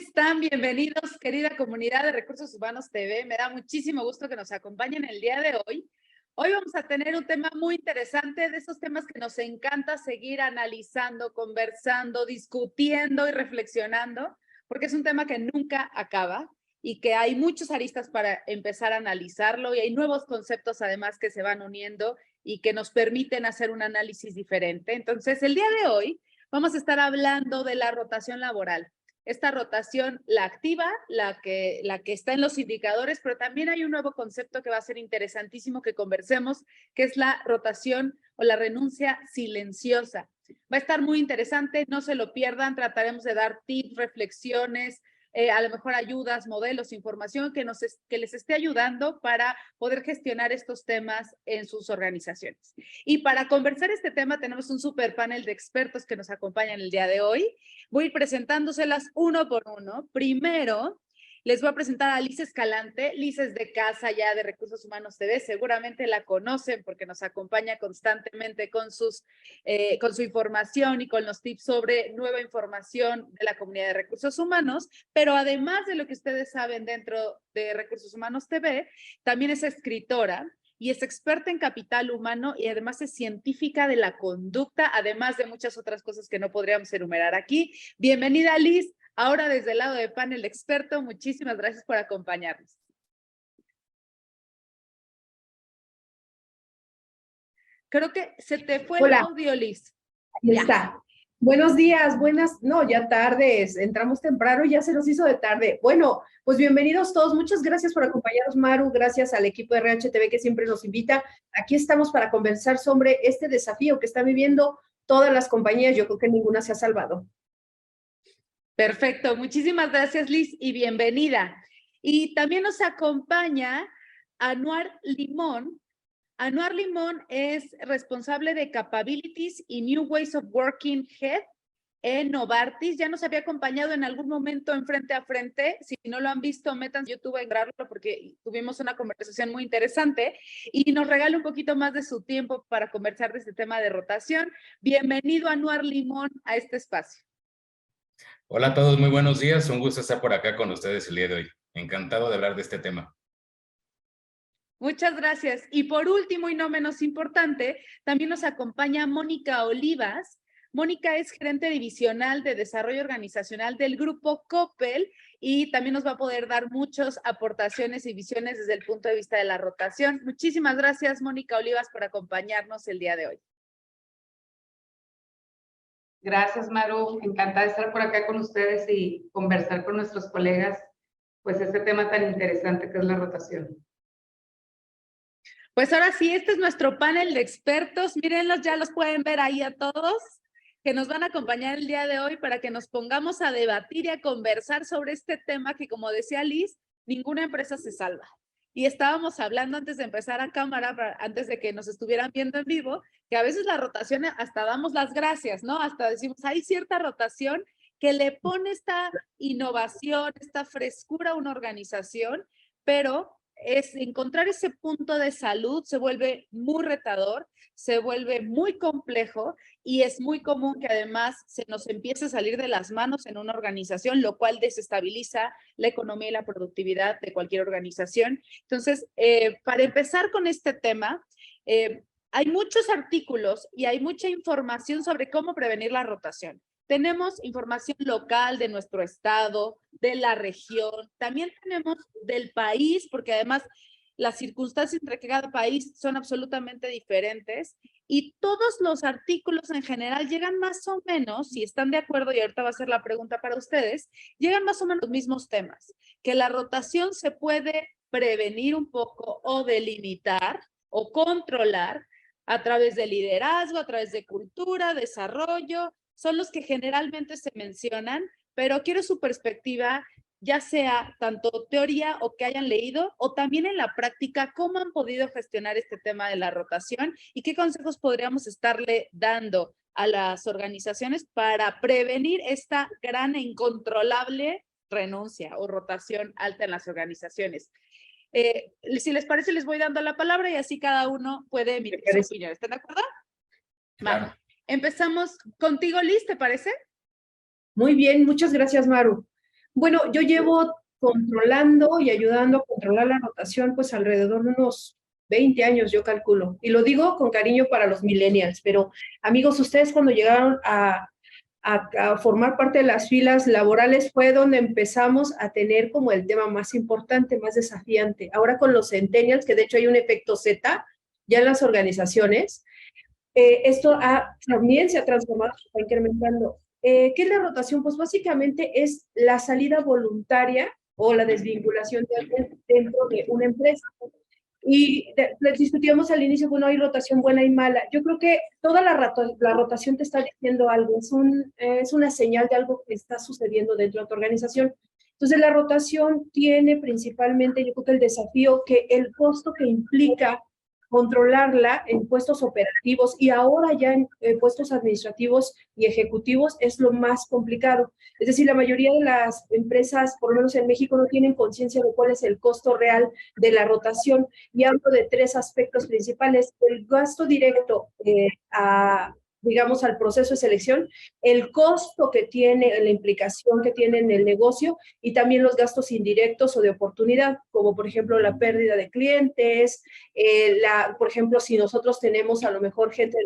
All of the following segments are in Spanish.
están? Bienvenidos, querida comunidad de Recursos Humanos TV. Me da muchísimo gusto que nos acompañen el día de hoy. Hoy vamos a tener un tema muy interesante, de esos temas que nos encanta seguir analizando, conversando, discutiendo y reflexionando, porque es un tema que nunca acaba y que hay muchos aristas para empezar a analizarlo y hay nuevos conceptos además que se van uniendo y que nos permiten hacer un análisis diferente. Entonces, el día de hoy vamos a estar hablando de la rotación laboral. Esta rotación, la activa, la que está en los indicadores, pero también hay un nuevo concepto que va a ser interesantísimo que conversemos, que es la rotación o la renuncia silenciosa. Va a estar muy interesante, no se lo pierdan, trataremos de dar tips, reflexiones, a lo mejor ayudas, modelos, información que les esté ayudando para poder gestionar estos temas en sus organizaciones. Y para conversar este tema tenemos un super panel de expertos que nos acompañan el día de hoy. Voy a ir presentándoselas uno por uno. Primero, les voy a presentar a Liz Escalante. Liz es de casa ya de Recursos Humanos TV. Seguramente la conocen porque nos acompaña constantemente con su información y con los tips sobre nueva información de la comunidad de Recursos Humanos. Pero además de lo que ustedes saben dentro de Recursos Humanos TV, también es escritora y es experta en capital humano y además es científica de la conducta, además de muchas otras cosas que no podríamos enumerar aquí. Bienvenida, Liz. Ahora desde el lado de panel de experto, muchísimas gracias por acompañarnos. Creo que se te fue el audio, Liz. Ahí está. Buenos días, ya tardes, entramos temprano y ya se nos hizo de tarde. Bueno, pues bienvenidos todos, muchas gracias por acompañarnos, Maru, gracias al equipo de RHTV que siempre nos invita. Aquí estamos para conversar sobre este desafío que están viviendo todas las compañías, yo creo que ninguna se ha salvado. Perfecto, muchísimas gracias, Liz, y bienvenida. Y también nos acompaña Anuar Limón. Anuar Limón es responsable de Capabilities y New Ways of Working Head en Novartis. Ya nos había acompañado en algún momento en Frente a Frente. Si no lo han visto, metan YouTube a entrarlo porque tuvimos una conversación muy interesante y nos regala un poquito más de su tiempo para conversar de este tema de rotación. Bienvenido, Anuar Limón, a este espacio. Hola a todos, muy buenos días. Un gusto estar por acá con ustedes el día de hoy. Encantado de hablar de este tema. Muchas gracias. Y por último y no menos importante, también nos acompaña Mónica Olivas. Mónica es gerente divisional de desarrollo organizacional del grupo Coppel y también nos va a poder dar muchas aportaciones y visiones desde el punto de vista de la rotación. Muchísimas gracias, Mónica Olivas, por acompañarnos el día de hoy. Gracias, Maru. Encantada de estar por acá con ustedes y conversar con nuestros colegas, pues este tema tan interesante que es la rotación. Pues ahora sí, este es nuestro panel de expertos. Mírenlos, ya los pueden ver ahí a todos, que nos van a acompañar el día de hoy para que nos pongamos a debatir y a conversar sobre este tema que, como decía Liz, ninguna empresa se salva. Y estábamos hablando antes de empezar a cámara, antes de que nos estuvieran viendo en vivo, que a veces la rotación hasta damos las gracias, ¿no? Hasta decimos, hay cierta rotación que le pone esta innovación, esta frescura a una organización, pero es encontrar ese punto de salud se vuelve muy retador, se vuelve muy complejo y es muy común que además se nos empiece a salir de las manos en una organización, lo cual desestabiliza la economía y la productividad de cualquier organización. Entonces, para empezar con este tema, hay muchos artículos y hay mucha información sobre cómo prevenir la rotación. Tenemos información local de nuestro estado, de la región, también tenemos del país, porque además las circunstancias entre cada país son absolutamente diferentes y todos los artículos en general llegan más o menos, si están de acuerdo, y ahorita va a ser la pregunta para ustedes, llegan más o menos los mismos temas, que la rotación se puede prevenir un poco o delimitar o controlar a través de liderazgo, a través de cultura, desarrollo, son los que generalmente se mencionan, pero quiero su perspectiva, ya sea tanto teoría o que hayan leído, o también en la práctica, cómo han podido gestionar este tema de la rotación y qué consejos podríamos estarle dando a las organizaciones para prevenir esta gran e incontrolable renuncia o rotación alta en las organizaciones. Si les parece, les voy dando la palabra y así cada uno puede emitir su opinión. ¿Están de acuerdo? Claro. Vale. Empezamos contigo, Liz, ¿te parece? Muy bien, muchas gracias, Maru. Bueno, yo llevo controlando y ayudando a controlar la rotación pues alrededor de unos 20 años, yo calculo. Y lo digo con cariño para los millennials, pero amigos, ustedes cuando llegaron a formar parte de las filas laborales fue donde empezamos a tener como el tema más importante, más desafiante. Ahora con los centennials, que de hecho hay un efecto Z ya en las organizaciones, esto también se ha transformado, se está incrementando. ¿Qué es la rotación? Pues básicamente es la salida voluntaria o la desvinculación de alguien dentro de una empresa. Y les discutíamos al inicio, bueno, hay rotación buena y mala. Yo creo que toda la rotación te está diciendo algo, es una señal de algo que está sucediendo dentro de tu organización. Entonces, la rotación tiene principalmente, yo creo que el desafío, que el costo que implica controlarla en puestos operativos y ahora ya en puestos administrativos y ejecutivos es lo más complicado. Es decir, la mayoría de las empresas, por lo menos en México, no tienen conciencia de cuál es el costo real de la rotación. Y hablo de tres aspectos principales: el gasto directo digamos, al proceso de selección, el costo que tiene, la implicación que tiene en el negocio y también los gastos indirectos o de oportunidad, como por ejemplo la pérdida de clientes, por ejemplo, si nosotros tenemos a lo mejor gente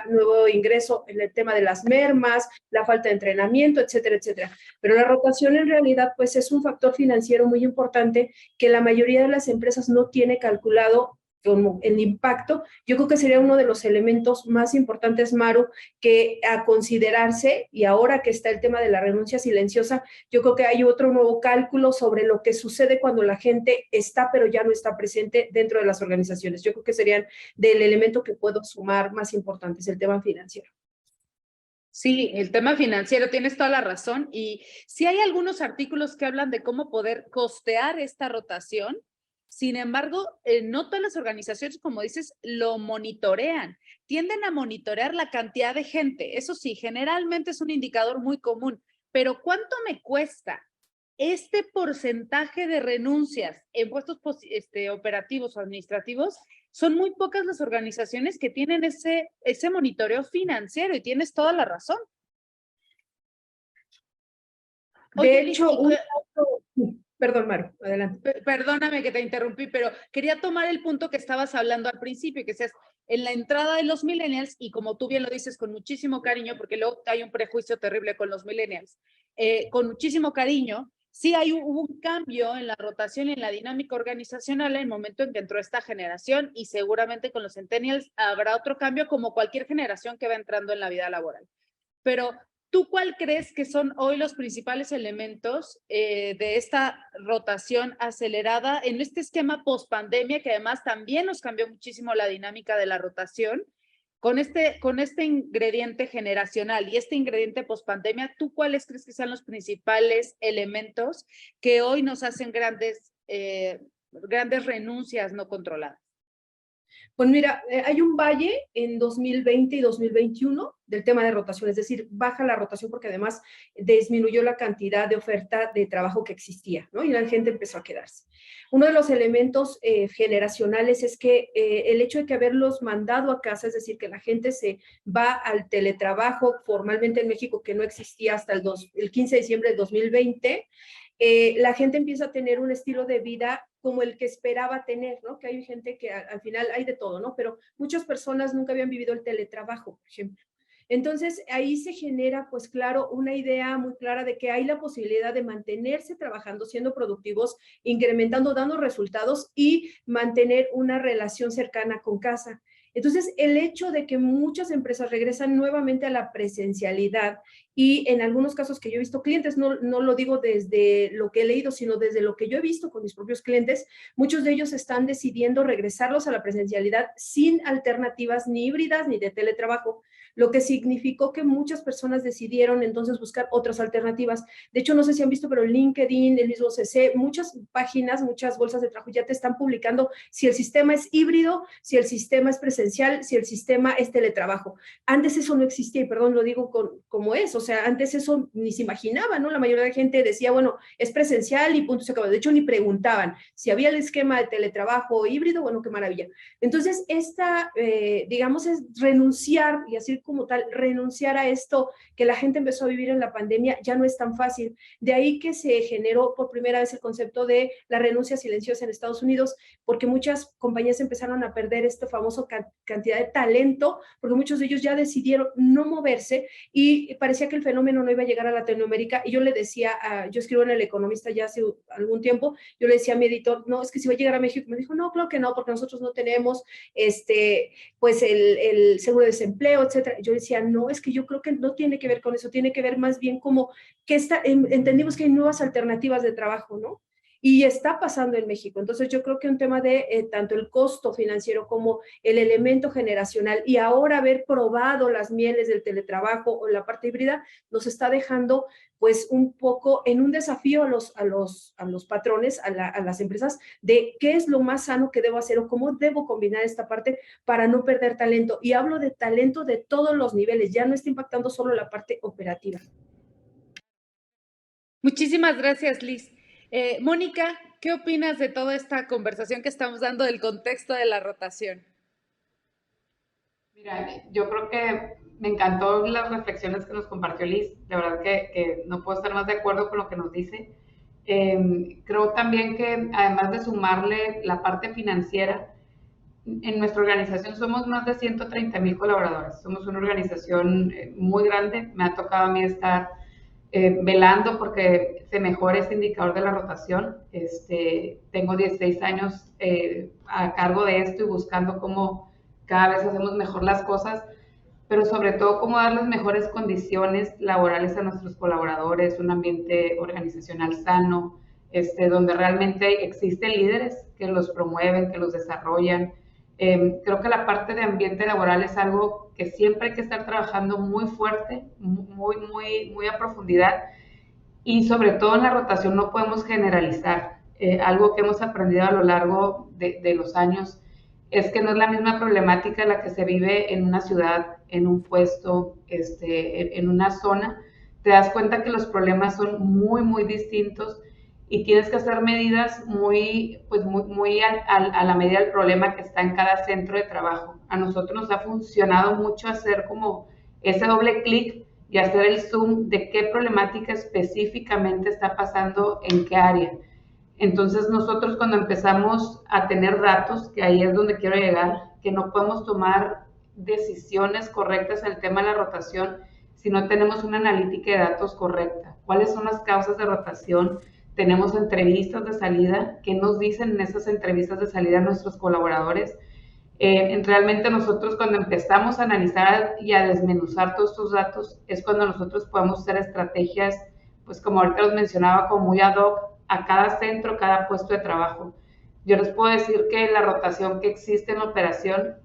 nuevo ingreso en el tema de las mermas, la falta de entrenamiento, etcétera, etcétera. Pero la rotación en realidad pues es un factor financiero muy importante que la mayoría de las empresas no tiene calculado como el impacto. Yo creo que sería uno de los elementos más importantes, Maru, que a considerarse, y ahora que está el tema de la renuncia silenciosa, yo creo que hay otro nuevo cálculo sobre lo que sucede cuando la gente está, pero ya no está presente dentro de las organizaciones. Yo creo que serían del elemento que puedo sumar más importantes, el tema financiero. Sí, el tema financiero, tienes toda la razón. Y sí hay algunos artículos que hablan de cómo poder costear esta rotación. Sin embargo, no todas las organizaciones, como dices, lo monitorean. Tienden a monitorear la cantidad de gente. Eso sí, generalmente es un indicador muy común. Pero ¿cuánto me cuesta este porcentaje de renuncias en puestos operativos o administrativos? Son muy pocas las organizaciones que tienen ese monitoreo financiero y tienes toda la razón. De hecho, perdón, Maru, adelante. Perdóname que te interrumpí, pero quería tomar el punto que estabas hablando al principio, que es en la entrada de los millennials, y como tú bien lo dices con muchísimo cariño, porque luego hay un prejuicio terrible con los millennials, con muchísimo cariño, sí hubo un cambio en la rotación y en la dinámica organizacional en el momento en que entró esta generación, y seguramente con los centennials habrá otro cambio como cualquier generación que va entrando en la vida laboral. Pero ¿tú cuál crees que son hoy los principales elementos de esta rotación acelerada en este esquema post-pandemia, que además también nos cambió muchísimo la dinámica de la rotación? Con este ingrediente generacional y este ingrediente post-pandemia, ¿tú cuáles crees que sean los principales elementos que hoy nos hacen grandes renuncias no controladas? Pues mira, hay un valle en 2020 y 2021 del tema de rotación, es decir, baja la rotación porque además disminuyó la cantidad de oferta de trabajo que existía, ¿no? Y la gente empezó a quedarse. Uno de los elementos generacionales es que el hecho de que haberlos mandado a casa, es decir, que la gente se va al teletrabajo formalmente en México, que no existía hasta el 15 de diciembre de 2020, la gente empieza a tener un estilo de vida como el que esperaba tener, ¿no? Que hay gente que al final hay de todo, ¿no? Pero muchas personas nunca habían vivido el teletrabajo, por ejemplo. Entonces, ahí se genera, pues claro, una idea muy clara de que hay la posibilidad de mantenerse trabajando, siendo productivos, incrementando, dando resultados y mantener una relación cercana con casa. Entonces, el hecho de que muchas empresas regresan nuevamente a la presencialidad y en algunos casos que yo he visto clientes, no lo digo desde lo que he leído, sino desde lo que yo he visto con mis propios clientes, muchos de ellos están decidiendo regresarlos a la presencialidad sin alternativas ni híbridas ni de teletrabajo, lo que significó que muchas personas decidieron entonces buscar otras alternativas. De hecho, no sé si han visto, pero LinkedIn, el mismo CC, muchas páginas, muchas bolsas de trabajo ya te están publicando si el sistema es híbrido, si el sistema es presencial, si el sistema es teletrabajo. Antes eso no existía y perdón, lo digo como es, o sea, antes eso ni se imaginaba, ¿no? La mayoría de la gente decía, bueno, es presencial y punto, se acabó. De hecho, ni preguntaban si había el esquema de teletrabajo híbrido, bueno, qué maravilla. Entonces, digamos, es renunciar, y así como tal, renunciar a esto que la gente empezó a vivir en la pandemia, ya no es tan fácil. De ahí que se generó por primera vez el concepto de la renuncia silenciosa en Estados Unidos, porque muchas compañías empezaron a perder este famoso cantidad de talento, porque muchos de ellos ya decidieron no moverse y parecía que el fenómeno no iba a llegar a Latinoamérica. Y yo le decía, yo escribo en El Economista ya hace algún tiempo, yo le decía a mi editor, no, es que si va a llegar a México. Me dijo, no, claro que no, porque nosotros no tenemos pues el seguro de desempleo, etcétera. Yo decía, no, es que yo creo que no tiene que ver con eso, tiene que ver más bien como que entendimos que hay nuevas alternativas de trabajo, ¿no? Y está pasando en México. Entonces yo creo que un tema de tanto el costo financiero como el elemento generacional y ahora haber probado las mieles del teletrabajo o la parte híbrida nos está dejando pues un poco en un desafío a los patrones, a las empresas, de qué es lo más sano que debo hacer o cómo debo combinar esta parte para no perder talento. Y hablo de talento de todos los niveles, ya no está impactando solo la parte operativa. Muchísimas gracias, Liz. Mónica, ¿qué opinas de toda esta conversación que estamos dando del contexto de la rotación? Mira, yo creo que me encantó las reflexiones que nos compartió Liz. De verdad que no puedo estar más de acuerdo con lo que nos dice. Creo también que además de sumarle la parte financiera, en nuestra organización somos más de 130,000 colaboradores. Somos una organización muy grande. Me ha tocado a mí estar velando porque se mejore ese indicador de la rotación. Tengo 16 años a cargo de esto y buscando cómo cada vez hacemos mejor las cosas, pero sobre todo cómo dar las mejores condiciones laborales a nuestros colaboradores, un ambiente organizacional sano, donde realmente existen líderes que los promueven, que los desarrollan. Creo que la parte de ambiente laboral es algo que siempre hay que estar trabajando muy fuerte, muy a profundidad, y sobre todo en la rotación no podemos generalizar. Algo que hemos aprendido a lo largo de los años es que no es la misma problemática la que se vive en una ciudad, en un puesto, en una zona. Te das cuenta que los problemas son muy distintos y tienes que hacer medidas muy a la medida del problema que está en cada centro de trabajo. A nosotros nos ha funcionado mucho hacer como ese doble clic y hacer el zoom de qué problemática específicamente está pasando en qué área. Entonces nosotros cuando empezamos a tener datos, que ahí es donde quiero llegar, que no podemos tomar decisiones correctas en el tema de la rotación si no tenemos una analítica de datos correcta. ¿Cuáles son las causas de rotación? Tenemos entrevistas de salida. ¿Qué nos dicen en esas entrevistas de salida nuestros colaboradores? Realmente nosotros cuando empezamos a analizar y a desmenuzar todos estos datos es cuando nosotros podemos hacer estrategias, pues como ahorita los mencionaba, como muy ad hoc a cada centro, cada puesto de trabajo. Yo les puedo decir que la rotación que existe en la operación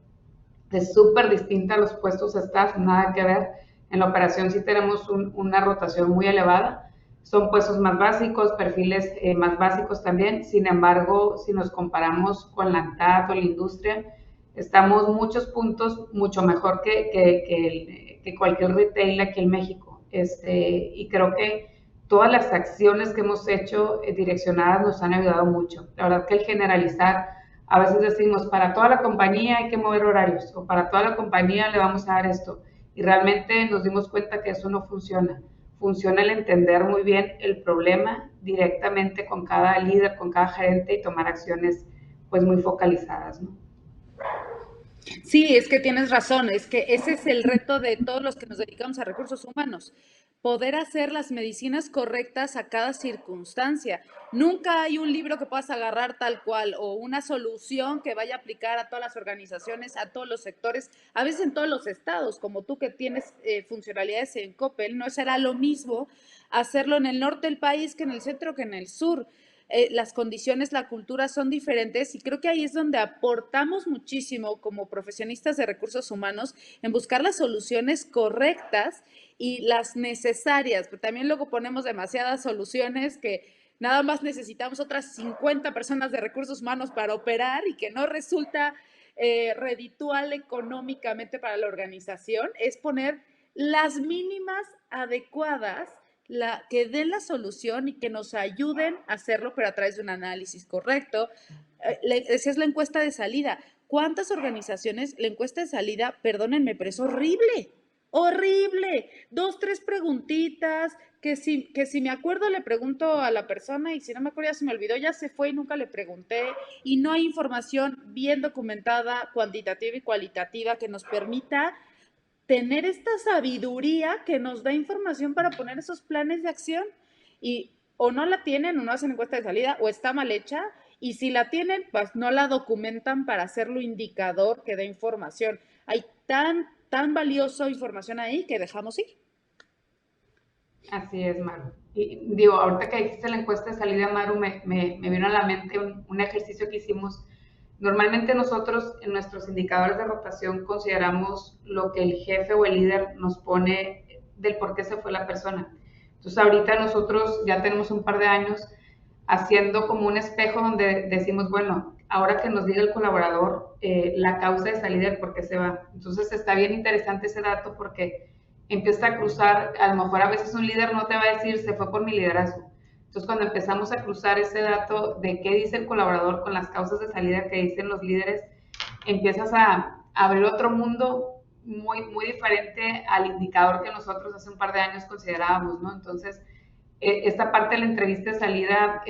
es súper distinta a los puestos de staff, nada que ver. En la operación sí tenemos una rotación muy elevada, son puestos más básicos, perfiles más básicos también. Sin embargo, si nos comparamos con la ANTAD o la industria, estamos muchos puntos mucho mejor que cualquier retail aquí en México. Y creo que todas las acciones que hemos hecho direccionadas nos han ayudado mucho. La verdad que el generalizar, a veces decimos, para toda la compañía hay que mover horarios, o para toda la compañía le vamos a dar esto. Y realmente nos dimos cuenta que eso no funciona. Funciona el entender muy bien el problema directamente con cada líder, con cada gerente y tomar acciones pues muy focalizadas, ¿no? Sí, es que tienes razón, es que ese es el reto de todos los que nos dedicamos a recursos humanos, poder hacer las medicinas correctas a cada circunstancia. Nunca hay un libro que puedas agarrar tal cual o una solución que vaya a aplicar a todas las organizaciones, a todos los sectores, a veces en todos los estados, como tú que tienes funcionalidades en Coppel, no será lo mismo hacerlo en el norte del país que en el centro que en el sur. Las condiciones, la cultura son diferentes y creo que ahí es donde aportamos muchísimo como profesionistas de recursos humanos en buscar las soluciones correctas y las necesarias, pero también luego ponemos demasiadas soluciones que nada más necesitamos otras 50 personas de recursos humanos para operar y que no resulta reditual económicamente para la organización. Es poner las mínimas adecuadas, que den la solución y que nos ayuden a hacerlo, pero a través de un análisis correcto. Esa es la encuesta de salida. ¿Cuántas organizaciones, la encuesta de salida, perdónenme, pero es horrible? Horrible. 2, 3 preguntitas, que si me acuerdo le pregunto a la persona y si no me acuerdo ya se me olvidó, ya se fue y nunca le pregunté, y no hay información bien documentada, cuantitativa y cualitativa que nos permita tener esta sabiduría que nos da información para poner esos planes de acción. Y o no la tienen o no hacen encuesta de salida o está mal hecha, y si la tienen, pues no la documentan para hacerlo indicador que dé información. Hay tan valiosa información ahí que dejamos ir. Así es, Maru. Y digo, ahorita que dijiste la encuesta de salida, Maru, me vino a la mente un ejercicio que hicimos. Normalmente nosotros en nuestros indicadores de rotación consideramos lo que el jefe o el líder nos pone del por qué se fue la persona. Entonces ahorita nosotros ya tenemos un par de años haciendo como un espejo donde decimos, bueno, ahora que nos diga el colaborador la causa de salida, el por qué se va. Entonces está bien interesante ese dato porque empieza a cruzar, a lo mejor a veces un líder no te va a decir, se fue por mi liderazgo. Entonces cuando empezamos a cruzar ese dato de qué dice el colaborador con las causas de salida que dicen los líderes, empiezas a abrir otro mundo muy, muy diferente al indicador que nosotros hace un par de años considerábamos, ¿no? Entonces, esta parte de la entrevista de salida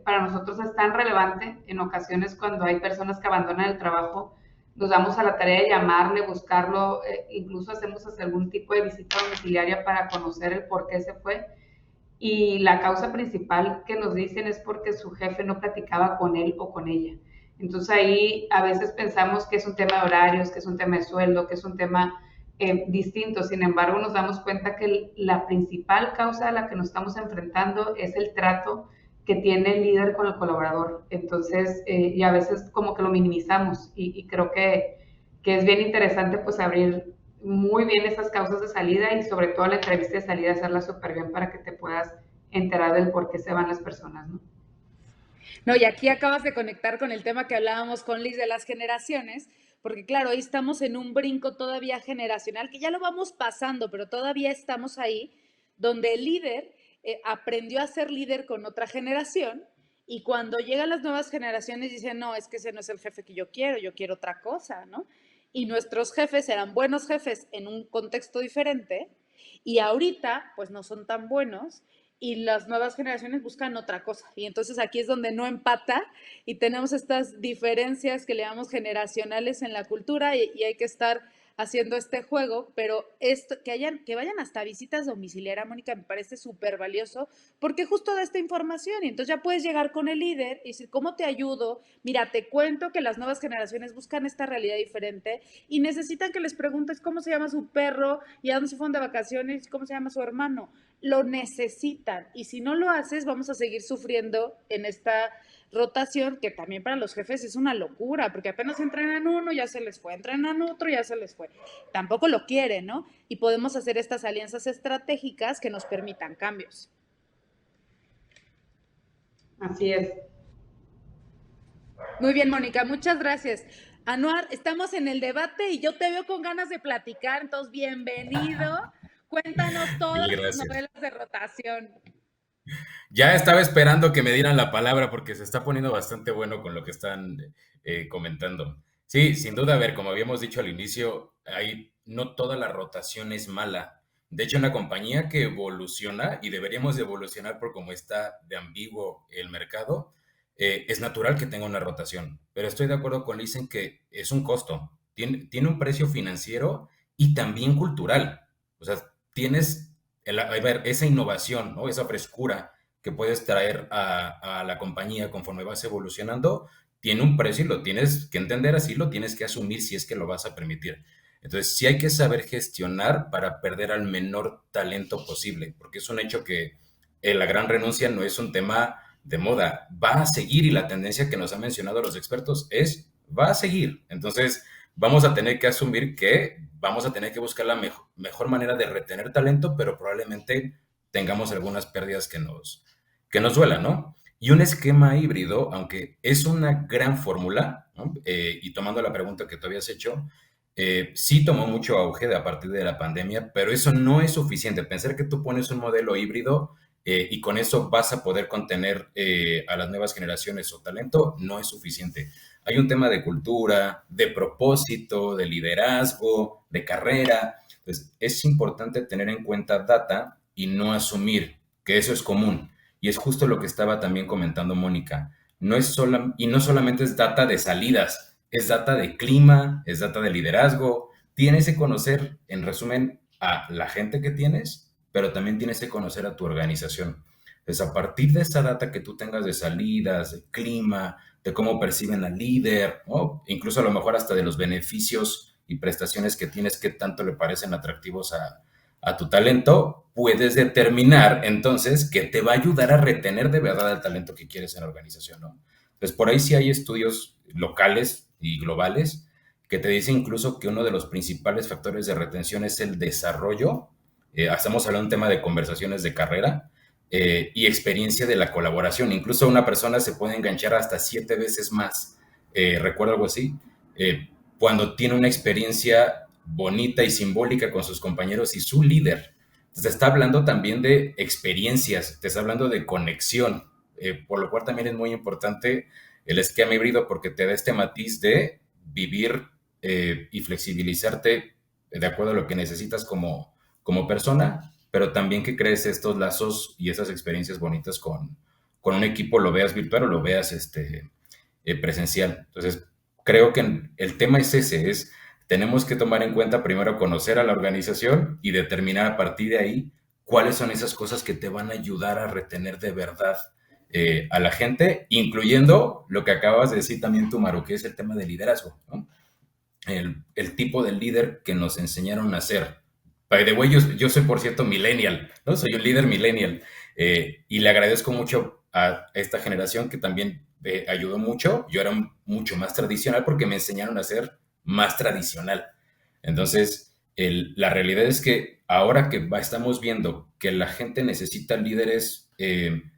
para nosotros es tan relevante en ocasiones cuando hay personas que abandonan el trabajo, nos damos a la tarea de llamarle, buscarlo, incluso hacemos algún tipo de visita domiciliaria para conocer el por qué se fue. Y la causa principal que nos dicen es porque su jefe no platicaba con él o con ella. Entonces ahí a veces pensamos que es un tema de horarios, que es un tema de sueldo, que es un tema distinto. Sin embargo, nos damos cuenta que la principal causa a la que nos estamos enfrentando es el trato que tiene el líder con el colaborador. Entonces, y a veces como que lo minimizamos y creo que es bien interesante pues abrir muy bien esas causas de salida y sobre todo la entrevista de salida hacerla súper bien para que te puedas enterar del por qué se van las personas, ¿no? No, y aquí acabas de conectar con el tema que hablábamos con Liz de las generaciones, porque claro, ahí estamos en un brinco todavía generacional, que ya lo vamos pasando, pero todavía estamos ahí, donde el líder aprendió a ser líder con otra generación, y cuando llegan las nuevas generaciones dicen, no, es que ese no es el jefe que yo quiero otra cosa, ¿no? Y nuestros jefes eran buenos jefes en un contexto diferente, y ahorita pues no son tan buenos, y las nuevas generaciones buscan otra cosa. Y entonces aquí es donde no empata y tenemos estas diferencias que le llamamos generacionales en la cultura y hay que estar haciendo este juego, pero esto, que vayan hasta visitas domiciliarias, Mónica, me parece súper valioso, porque justo da esta información y entonces ya puedes llegar con el líder y decir, ¿cómo te ayudo? Mira, te cuento que las nuevas generaciones buscan esta realidad diferente y necesitan que les preguntes cómo se llama su perro y a dónde se fueron de vacaciones y cómo se llama su hermano. Lo necesitan y si no lo haces, vamos a seguir sufriendo en esta rotación, que también para los jefes es una locura, porque apenas entrenan uno, ya se les fue, entrenan otro, ya se les fue. Tampoco lo quieren, ¿no? Y podemos hacer estas alianzas estratégicas que nos permitan cambios. Así es. Muy bien, Mónica, muchas gracias. Anuar, estamos en el debate y yo te veo con ganas de platicar, entonces bienvenido. Cuéntanos todas las novelas de rotación. Ya estaba esperando que me dieran la palabra porque se está poniendo bastante bueno con lo que están comentando. Sí, sin duda, a ver, como habíamos dicho al inicio, no toda la rotación es mala. De hecho, una compañía que evoluciona, y deberíamos de evolucionar por cómo está de ambiguo el mercado, es natural que tenga una rotación. Pero estoy de acuerdo con Liz en que es un costo. Tiene un precio financiero y también cultural. O sea, tienes esa innovación, ¿no? Esa frescura que puedes traer a la compañía conforme vas evolucionando, tiene un precio y lo tienes que entender así, lo tienes que asumir si es que lo vas a permitir. Entonces, sí hay que saber gestionar para perder al menor talento posible, porque es un hecho que la gran renuncia no es un tema de moda, va a seguir y la tendencia que nos han mencionado los expertos va a seguir. Entonces, vamos a tener que asumir que vamos a tener que buscar la mejor manera de retener talento, pero probablemente tengamos algunas pérdidas que nos duelan, ¿no? Y un esquema híbrido, aunque es una gran fórmula, ¿no? Y tomando la pregunta que tú habías hecho, sí tomó mucho auge a partir de la pandemia, pero eso no es suficiente. Pensar que tú pones un modelo híbrido y con eso vas a poder contener a las nuevas generaciones o talento, no es suficiente. Hay un tema de cultura, de propósito, de liderazgo, de carrera. Entonces, es importante tener en cuenta data y no asumir que eso es común. Y es justo lo que estaba también comentando Mónica. Y no solamente es data de salidas, es data de clima, es data de liderazgo. Tienes que conocer, en resumen, a la gente que tienes, pero también tienes que conocer a tu organización. Entonces, a partir de esa data que tú tengas de salidas, de clima, de cómo perciben al líder, ¿no? Incluso a lo mejor hasta de los beneficios y prestaciones que tienes que tanto le parecen atractivos a tu talento, puedes determinar entonces que te va a ayudar a retener de verdad el talento que quieres en la organización, ¿no? Entonces, por ahí sí hay estudios locales y globales que te dicen incluso que uno de los principales factores de retención es el desarrollo. Estamos hablando de un tema de conversaciones de carrera y experiencia de la colaboración. Incluso una persona se puede enganchar hasta 7 veces más, recuerdo algo así, eh, cuando tiene una experiencia bonita y simbólica con sus compañeros y su líder. Te está hablando también de experiencias, te está hablando de conexión, por lo cual también es muy importante el esquema híbrido porque te da este matiz de vivir y flexibilizarte de acuerdo a lo que necesitas como persona, pero también que crees estos lazos y esas experiencias bonitas con un equipo, lo veas virtual o lo veas presencial. Entonces, creo que el tema es ese, tenemos que tomar en cuenta primero conocer a la organización y determinar a partir de ahí cuáles son esas cosas que te van a ayudar a retener de verdad a la gente, incluyendo lo que acabas de decir también tú, Maru, que es el tema del liderazgo, ¿no? El tipo de líder que nos enseñaron a ser. By the way, yo soy, por cierto, millennial, ¿no? Soy un líder millennial y le agradezco mucho a esta generación que también ayudó mucho. Yo era mucho más tradicional porque me enseñaron a ser más tradicional. Entonces, la realidad es que ahora que estamos viendo que la gente necesita líderes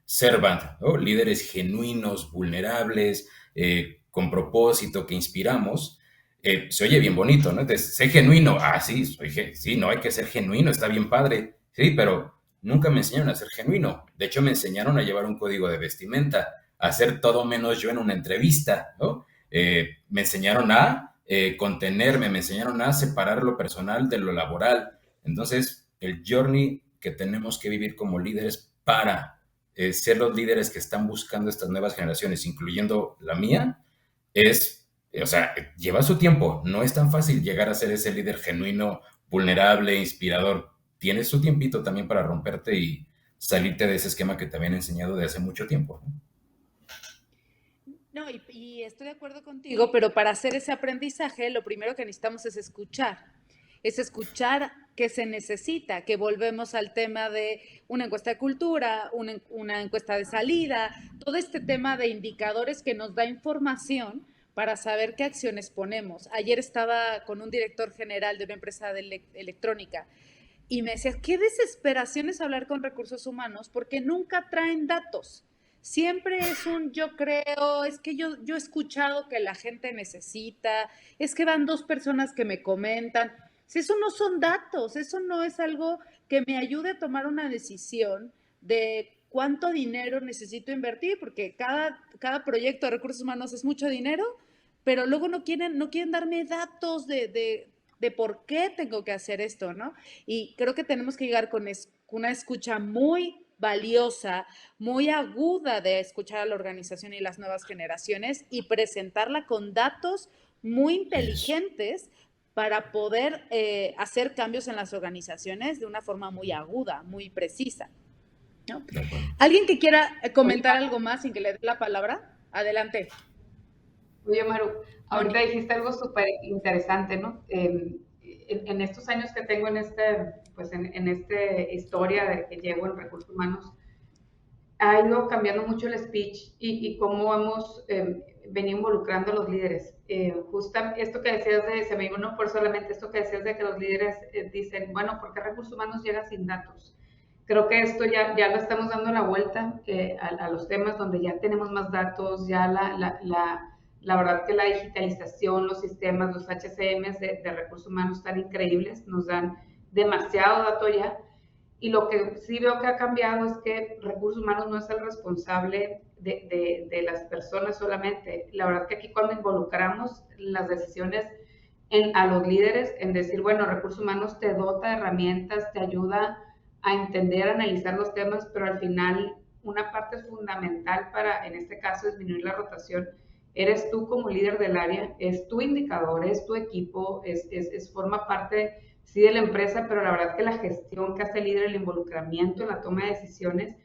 servant, ¿no? Líderes genuinos, vulnerables, con propósito, que inspiramos, se oye bien bonito, ¿no? Entonces, sé genuino. Ah, sí, sí, no hay que ser genuino, está bien padre. Sí, pero nunca me enseñaron a ser genuino. De hecho, me enseñaron a llevar un código de vestimenta, a hacer todo menos yo en una entrevista, ¿no? Me enseñaron a contenerme, me enseñaron a separar lo personal de lo laboral. Entonces, el journey que tenemos que vivir como líderes para ser los líderes que están buscando estas nuevas generaciones, incluyendo la mía, o sea, lleva su tiempo. No es tan fácil llegar a ser ese líder genuino, vulnerable, inspirador. Tienes su tiempito también para romperte y salirte de ese esquema que te habían enseñado de hace mucho tiempo, ¿no? No, y estoy de acuerdo contigo, pero para hacer ese aprendizaje, lo primero que necesitamos es escuchar qué se necesita, que volvemos al tema de una encuesta de cultura, una encuesta de salida, todo este tema de indicadores que nos da información para saber qué acciones ponemos. Ayer estaba con un director general de una empresa de electrónica y me decía, qué desesperación es hablar con recursos humanos porque nunca traen datos. Siempre es un yo creo, es que yo he escuchado que la gente necesita, es que van 2 personas que me comentan. Si eso no son datos, eso no es algo que me ayude a tomar una decisión de cuánto dinero necesito invertir, porque cada proyecto de recursos humanos es mucho dinero, pero luego no quieren darme datos de por qué tengo que hacer esto, ¿no? Y creo que tenemos que llegar con una escucha muy valiosa, muy aguda de escuchar a la organización y las nuevas generaciones y presentarla con datos muy inteligentes para poder hacer cambios en las organizaciones de una forma muy aguda, muy precisa, ¿no? ¿Alguien que quiera comentar algo más sin que le dé la palabra? Adelante. Oye, Maru, ahorita dijiste algo súper interesante, ¿no? En estos años que tengo en esta historia de que llevo en recursos humanos, ha ido cambiando mucho el speech y cómo hemos venido involucrando a los líderes. Justo esto que decías se me vino por solamente esto que decías de que los líderes dicen, bueno, ¿por qué recursos humanos llega sin datos? Creo que esto ya lo estamos dando la vuelta a los temas donde ya tenemos más datos, ya La verdad que la digitalización, los sistemas, los HCMs de recursos humanos están increíbles, nos dan demasiado dato ya. Y lo que sí veo que ha cambiado es que recursos humanos no es el responsable de las personas solamente. La verdad que aquí cuando involucramos las decisiones a los líderes en decir, bueno, recursos humanos te dota de herramientas, te ayuda a entender, a analizar los temas, pero al final una parte fundamental para, en este caso, disminuir la rotación, eres tú como líder del área, es tu indicador, es tu equipo, forma parte, sí, de la empresa, pero la verdad que la gestión que hace el líder, el involucramiento en la toma de decisiones,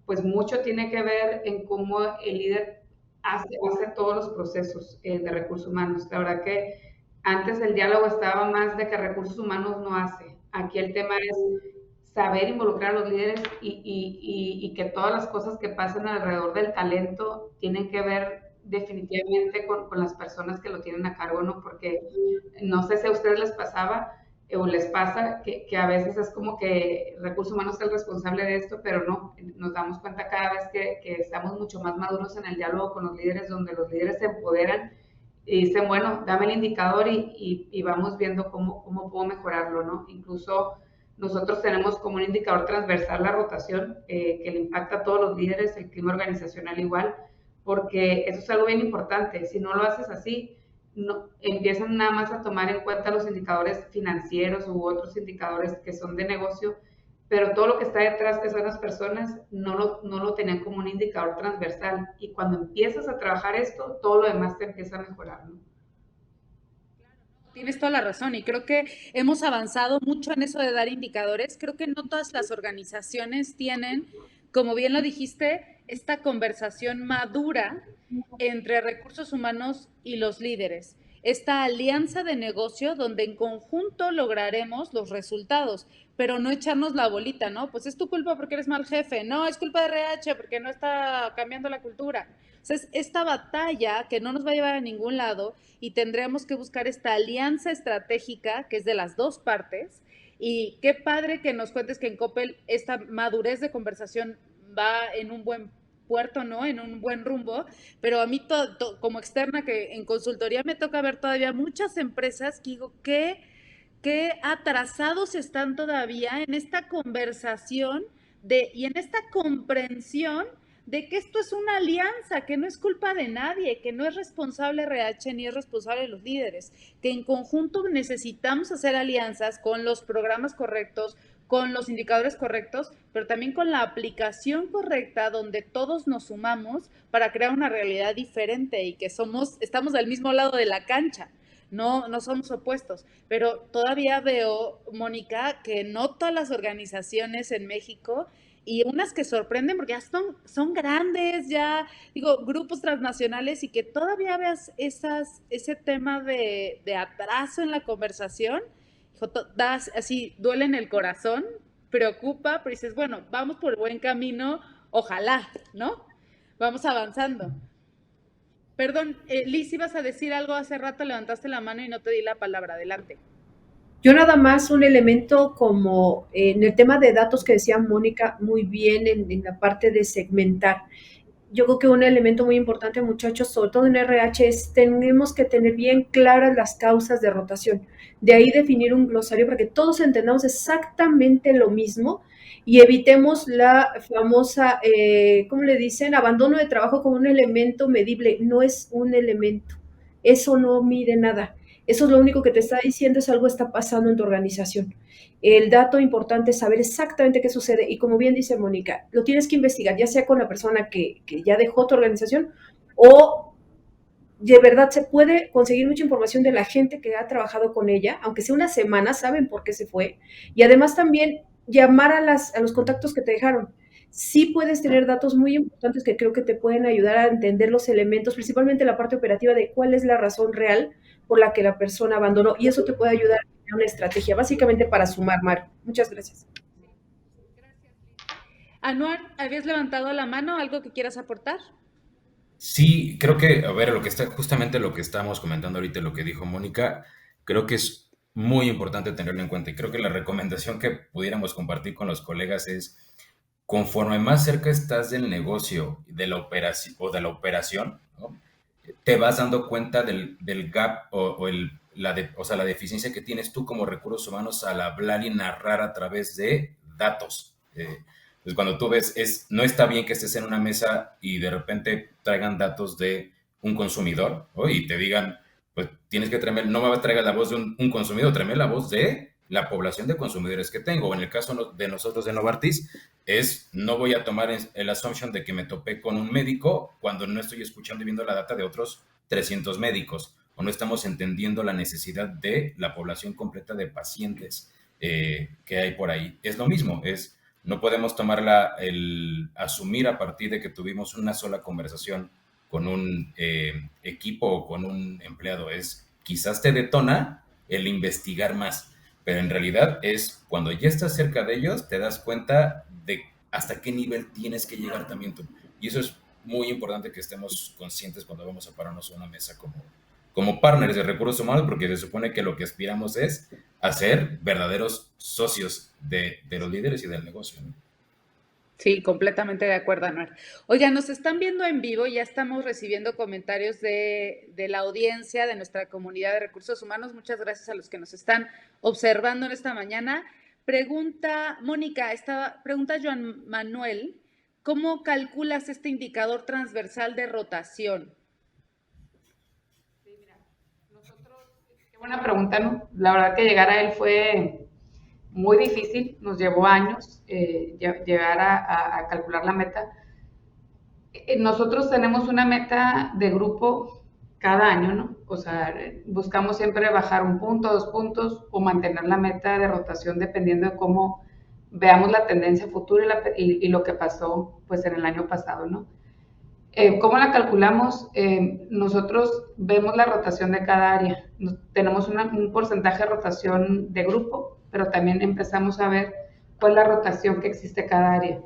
pues mucho tiene que ver en cómo el líder hace todos los procesos de recursos humanos. La verdad que antes el diálogo estaba más de que recursos humanos no hace. Aquí el tema es saber involucrar a los líderes y que todas las cosas que pasan alrededor del talento tienen que ver definitivamente con las personas que lo tienen a cargo, ¿no? Porque no sé si a ustedes les pasaba o les pasa que a veces es como que recursos humanos es el responsable de esto, pero no, nos damos cuenta cada vez que estamos mucho más maduros en el diálogo con los líderes, donde los líderes se empoderan y dicen, bueno, dame el indicador y vamos viendo cómo puedo mejorarlo, ¿no? Incluso nosotros tenemos como un indicador transversal la rotación, que le impacta a todos los líderes, el clima organizacional igual, porque eso es algo bien importante. Si no lo haces así, no, empiezan nada más a tomar en cuenta los indicadores financieros u otros indicadores que son de negocio, pero todo lo que está detrás, que son las personas, no lo tenían como un indicador transversal. Y cuando empiezas a trabajar esto, todo lo demás te empieza a mejorar, ¿no? Tienes toda la razón y creo que hemos avanzado mucho en eso de dar indicadores. Creo que no todas las organizaciones tienen, como bien lo dijiste, esta conversación madura entre recursos humanos y los líderes. Esta alianza de negocio donde en conjunto lograremos los resultados, pero no echarnos la bolita, ¿no? Pues es tu culpa porque eres mal jefe, no, es culpa de RH porque no está cambiando la cultura. O sea, es esta batalla que no nos va a llevar a ningún lado y tendremos que buscar esta alianza estratégica que es de las dos partes. Y qué padre que nos cuentes que en Coppel esta madurez de conversación va en un buen puerto, ¿no? En un buen rumbo, pero a mí como externa que en consultoría me toca ver todavía muchas empresas que digo, qué atrasados están todavía en esta conversación y en esta comprensión de que esto es una alianza, que no es culpa de nadie, que no es responsable RH ni es responsable de los líderes, que en conjunto necesitamos hacer alianzas con los programas correctos, con los indicadores correctos, pero también con la aplicación correcta donde todos nos sumamos para crear una realidad diferente y que estamos del mismo lado de la cancha. No somos opuestos, pero todavía veo, Mónica, que no todas las organizaciones en México y unas que sorprenden porque ya son grandes, ya digo, grupos transnacionales y que todavía veas ese tema de atraso en la conversación, das así, duele en el corazón, preocupa, pero dices, bueno, vamos por el buen camino, ojalá, ¿no? Vamos avanzando. Perdón, Liz, ibas a decir algo hace rato, levantaste la mano y no te di la palabra, adelante. Yo nada más un elemento como en el tema de datos que decía Mónica muy bien en la parte de segmentar. Yo creo que un elemento muy importante, muchachos, sobre todo en RH, es tenemos que tener bien claras las causas de rotación. De ahí definir un glosario para que todos entendamos exactamente lo mismo y evitemos la famosa, ¿cómo le dicen? Abandono de trabajo como un elemento medible. No es un elemento. Eso no mide nada. Eso es lo único que te está diciendo, es algo está pasando en tu organización. El dato importante es saber exactamente qué sucede y como bien dice Mónica, lo tienes que investigar, ya sea con la persona que ya dejó tu organización o de verdad se puede conseguir mucha información de la gente que ha trabajado con ella, aunque sea una semana, saben por qué se fue. Y además también llamar a los contactos que te dejaron. Sí puedes tener datos muy importantes que creo que te pueden ayudar a entender los elementos, principalmente la parte operativa de cuál es la razón real por la que la persona abandonó. Y eso te puede ayudar a crear una estrategia, básicamente para sumar, Mar. Muchas gracias. Anuar, ¿habías levantado la mano? ¿Algo que quieras aportar? Sí, creo que, a ver, justamente lo que estamos comentando ahorita, lo que dijo Mónica, creo que es muy importante tenerlo en cuenta. Y creo que la recomendación que pudiéramos compartir con los colegas es, conforme más cerca estás del negocio, de la operación, ¿no? te vas dando cuenta del gap o sea, la deficiencia que tienes tú como recursos humanos al hablar y narrar a través de datos. Pues cuando tú ves, no está bien que estés en una mesa y de repente traigan datos de un consumidor, ¿no? Y te digan, pues tienes que traerme, no me traigas la voz de un consumidor, tráeme la voz de la población de consumidores que tengo. En el caso de nosotros de Novartis, no voy a tomar el assumption de que me topé con un médico cuando no estoy escuchando y viendo la data de otros 300 médicos, o no estamos entendiendo la necesidad de la población completa de pacientes que hay por ahí. Es lo mismo, no podemos asumir a partir de que tuvimos una sola conversación con un equipo o con un empleado. Quizás te detona el investigar más, pero en realidad cuando ya estás cerca de ellos, te das cuenta de hasta qué nivel tienes que llegar también tú. Y eso es muy importante que estemos conscientes cuando vamos a pararnos a una mesa como partners de recursos humanos, porque se supone que lo que aspiramos es a ser verdaderos socios de los líderes y del negocio, ¿no? Sí, completamente de acuerdo, Anuar. Oigan, nos están viendo en vivo, ya estamos recibiendo comentarios de la audiencia de nuestra comunidad de recursos humanos. Muchas gracias a los que nos están observando en esta mañana. Pregunta Joan Manuel, ¿cómo calculas este indicador transversal de rotación? Sí, mira, qué buena pregunta, ¿no? La verdad que llegar a él fue muy difícil, nos llevó años llegar a calcular la meta. Nosotros tenemos una meta de grupo cada año, ¿no? O sea, buscamos siempre bajar 1 punto, 2 puntos o mantener la meta de rotación dependiendo de cómo veamos la tendencia futura y lo que pasó pues en el año pasado, ¿no? ¿Cómo la calculamos? Nosotros vemos la rotación de cada área. Tenemos un porcentaje de rotación de grupo, pero también empezamos a ver cuál es la rotación que existe cada área.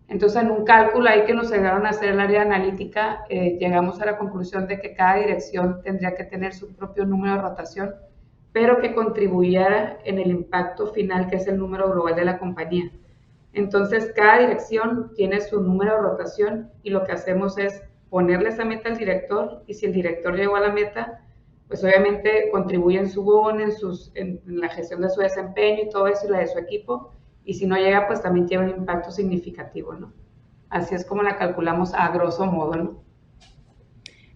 Entonces, en un cálculo ahí que nos ayudaron a hacer el área analítica, llegamos a la conclusión de que cada dirección tendría que tener su propio número de rotación, pero que contribuyera en el impacto final, que es el número global de la compañía. Entonces, cada dirección tiene su número de rotación y lo que hacemos es ponerle esa meta al director y si el director llegó a la meta, pues obviamente contribuye en su bono, en la gestión de su desempeño y todo eso y la de su equipo. Y si no llega, pues también tiene un impacto significativo, ¿no? Así es como la calculamos a grosso modo, ¿no?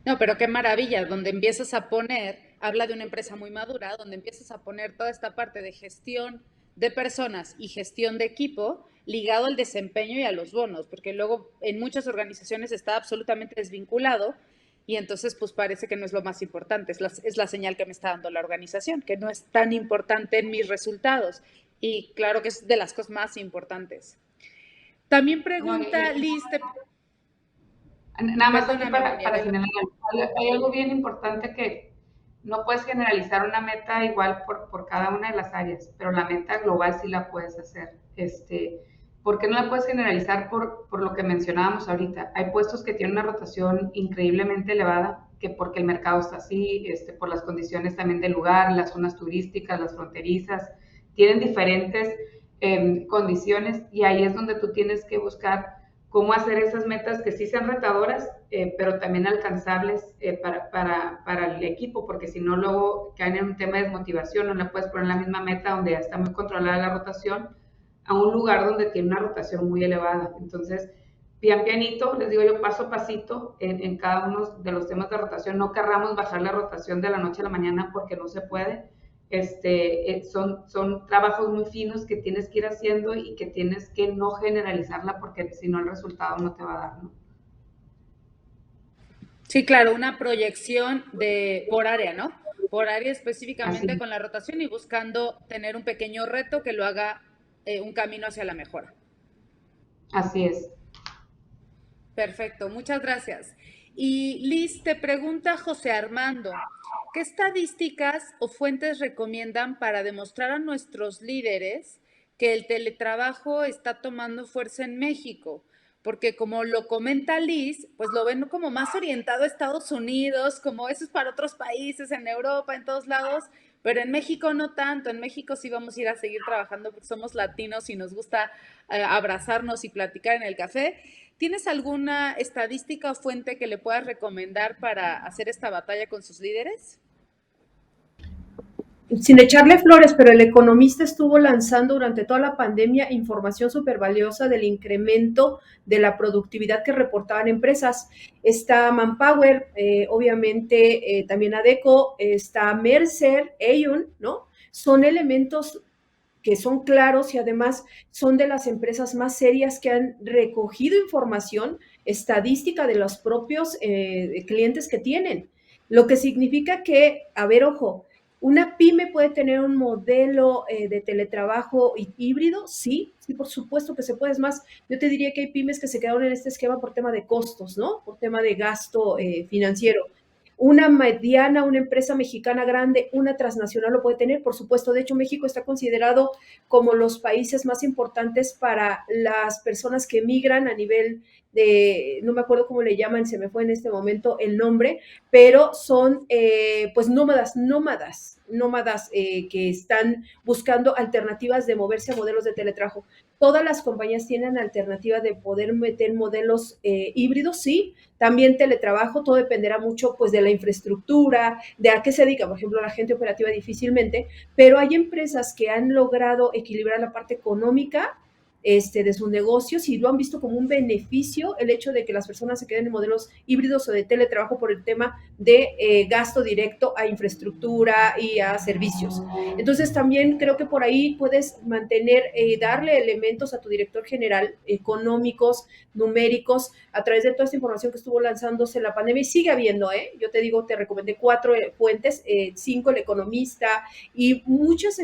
No, pero qué maravilla, donde empiezas a poner, habla de una empresa muy madura, donde empiezas a poner toda esta parte de gestión de personas y gestión de equipo ligado al desempeño y a los bonos, porque luego en muchas organizaciones está absolutamente desvinculado y entonces pues parece que no es lo más importante, es la señal que me está dando la organización, que no es tan importante en mis resultados y claro que es de las cosas más importantes. También pregunta Liz, nada más aquí para generalizar, hay algo bien importante que no puedes generalizar una meta igual por cada una de las áreas, pero la meta global sí la puedes hacer. ¿Por qué no la puedes generalizar por lo que mencionábamos ahorita? Hay puestos que tienen una rotación increíblemente elevada, que porque el mercado está así, por las condiciones también del lugar, las zonas turísticas, las fronterizas, tienen diferentes condiciones y ahí es donde tú tienes que buscar cómo hacer esas metas que sí sean retadoras, pero también alcanzables para el equipo, porque si no luego caen en un tema de desmotivación, no le puedes poner la misma meta donde ya está muy controlada la rotación a un lugar donde tiene una rotación muy elevada. Entonces, pianito, les digo yo, paso a pasito en cada uno de los temas de rotación. No querramos bajar la rotación de la noche a la mañana porque no se puede. Son trabajos muy finos que tienes que ir haciendo y que tienes que no generalizarla porque si no el resultado no te va a dar, ¿no? Sí, claro, una proyección por área, ¿no? Por área específicamente Así. con la rotación y buscando tener un pequeño reto que lo haga un camino hacia la mejora. Así es. Perfecto, muchas gracias. Y Liz, te pregunta José Armando, ¿qué estadísticas o fuentes recomiendan para demostrar a nuestros líderes que el teletrabajo está tomando fuerza en México? Porque como lo comenta Liz, pues lo ven como más orientado a Estados Unidos, como eso es para otros países, en Europa, en todos lados, pero en México no tanto. En México sí vamos a ir a seguir trabajando porque somos latinos y nos gusta abrazarnos y platicar en el café. ¿Tienes alguna estadística o fuente que le puedas recomendar para hacer esta batalla con sus líderes? Sin echarle flores, pero el Economista estuvo lanzando durante toda la pandemia información súper valiosa del incremento de la productividad que reportaban empresas. Está Manpower, obviamente también Adecco, está Mercer, Aon, ¿no? Son elementos que son claros y además son de las empresas más serias que han recogido información estadística de los propios clientes que tienen. Lo que significa que, a ver, ojo, ¿una pyme puede tener un modelo de teletrabajo híbrido? Sí, sí, por supuesto que se puede. Es más, yo te diría que hay pymes que se quedaron en este esquema por tema de costos, ¿no? Por tema de gasto financiero. Una mediana, una empresa mexicana grande, una transnacional lo puede tener, por supuesto. De hecho, México está considerado como los países más importantes para las personas que migran a nivel de, no me acuerdo cómo le llaman, se me fue en este momento el nombre, pero son pues nómadas que están buscando alternativas de moverse a modelos de teletrabajo. Todas las compañías tienen alternativa de poder meter modelos híbridos, sí, también teletrabajo, todo dependerá mucho pues de la infraestructura, de a qué se dedica, por ejemplo, la gente operativa difícilmente, pero hay empresas que han logrado equilibrar la parte económica de sus negocios y lo han visto como un beneficio el hecho de que las personas se queden en modelos híbridos o de teletrabajo por el tema de gasto directo a infraestructura y a servicios. Entonces también creo que por ahí puedes mantener, darle elementos a tu director general económicos, numéricos, a través de toda esta información que estuvo lanzándose en la pandemia y sigue habiendo, yo te digo, te recomendé 4 fuentes, 5 el Economista y muchas,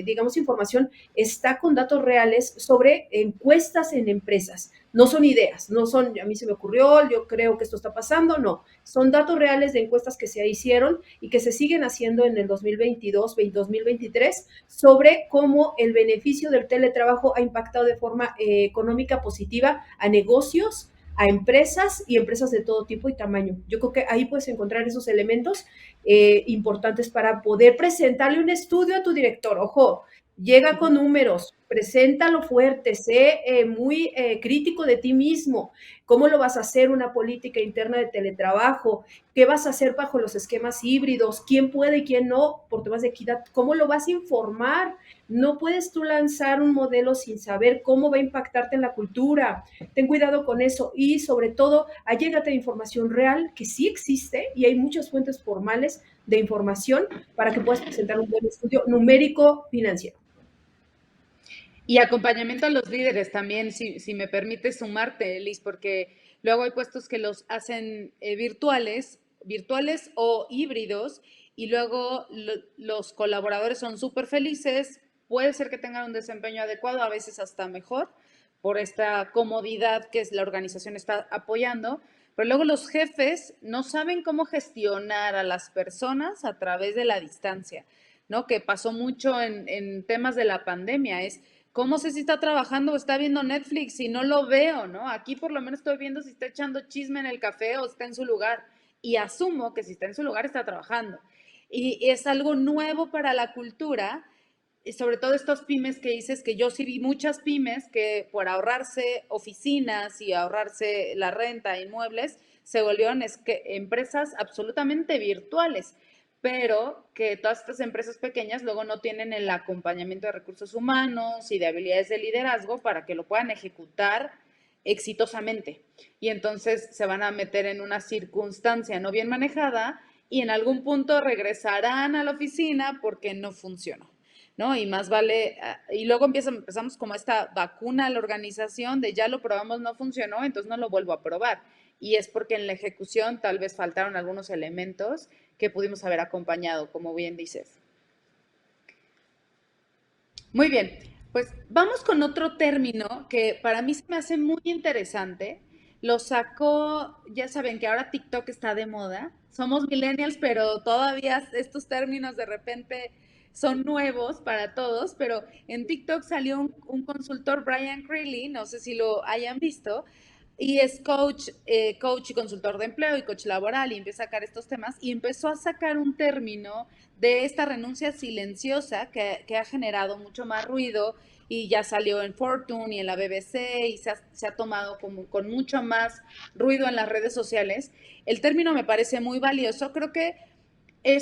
digamos, información está con datos reales sobre encuestas en empresas. No son ideas, no son, a mí se me ocurrió, yo creo que esto está pasando, no. Son datos reales de encuestas que se hicieron y que se siguen haciendo en el 2022, 2023, sobre cómo el beneficio del teletrabajo ha impactado de forma económica positiva a negocios, a empresas y empresas de todo tipo y tamaño. Yo creo que ahí puedes encontrar esos elementos importantes para poder presentarle un estudio a tu director. Ojo, llega con números, preséntalo fuerte, sé muy crítico de ti mismo. ¿Cómo lo vas a hacer una política interna de teletrabajo? ¿Qué vas a hacer bajo los esquemas híbridos? ¿Quién puede y quién no? Por temas de equidad. ¿Cómo lo vas a informar? No puedes tú lanzar un modelo sin saber cómo va a impactarte en la cultura. Ten cuidado con eso y sobre todo, allégate de información real que sí existe y hay muchas fuentes formales de información para que puedas presentar un buen estudio numérico financiero. Y acompañamiento a los líderes también, si me permite sumarte, Liz, porque luego hay puestos que los hacen virtuales o híbridos, y luego los colaboradores son súper felices, puede ser que tengan un desempeño adecuado, a veces hasta mejor, por esta comodidad que la organización está apoyando, pero luego los jefes no saben cómo gestionar a las personas a través de la distancia, ¿no? Que pasó mucho en temas de la pandemia, es ¿cómo sé si está trabajando o está viendo Netflix si no lo veo, ¿no? Aquí por lo menos estoy viendo si está echando chisme en el café o está en su lugar. Y asumo que si está en su lugar está trabajando. Y es algo nuevo para la cultura, y sobre todo estos pymes que dices, que yo sí vi muchas pymes que por ahorrarse oficinas y ahorrarse la renta, inmuebles, se volvieron empresas absolutamente virtuales, pero que todas estas empresas pequeñas luego no tienen el acompañamiento de recursos humanos y de habilidades de liderazgo para que lo puedan ejecutar exitosamente. Y entonces se van a meter en una circunstancia no bien manejada y en algún punto regresarán a la oficina porque no funcionó, ¿no? Y más vale, y luego empezamos como esta vacuna a la organización de ya lo probamos, no funcionó, entonces no lo vuelvo a probar. Y es porque en la ejecución tal vez faltaron algunos elementos que pudimos haber acompañado, como bien dices. Muy bien, pues vamos con otro término que para mí se me hace muy interesante. Lo sacó, ya saben que ahora TikTok está de moda. Somos millennials, pero todavía estos términos de repente son nuevos para todos, pero en TikTok salió un consultor, Brian Creeley, no sé si lo hayan visto, y es coach, coach y consultor de empleo y coach laboral, y empieza a sacar estos temas y empezó a sacar un término de esta renuncia silenciosa que ha generado mucho más ruido y ya salió en Fortune y en la BBC y se ha tomado como con mucho más ruido en las redes sociales. El término me parece muy valioso. Creo que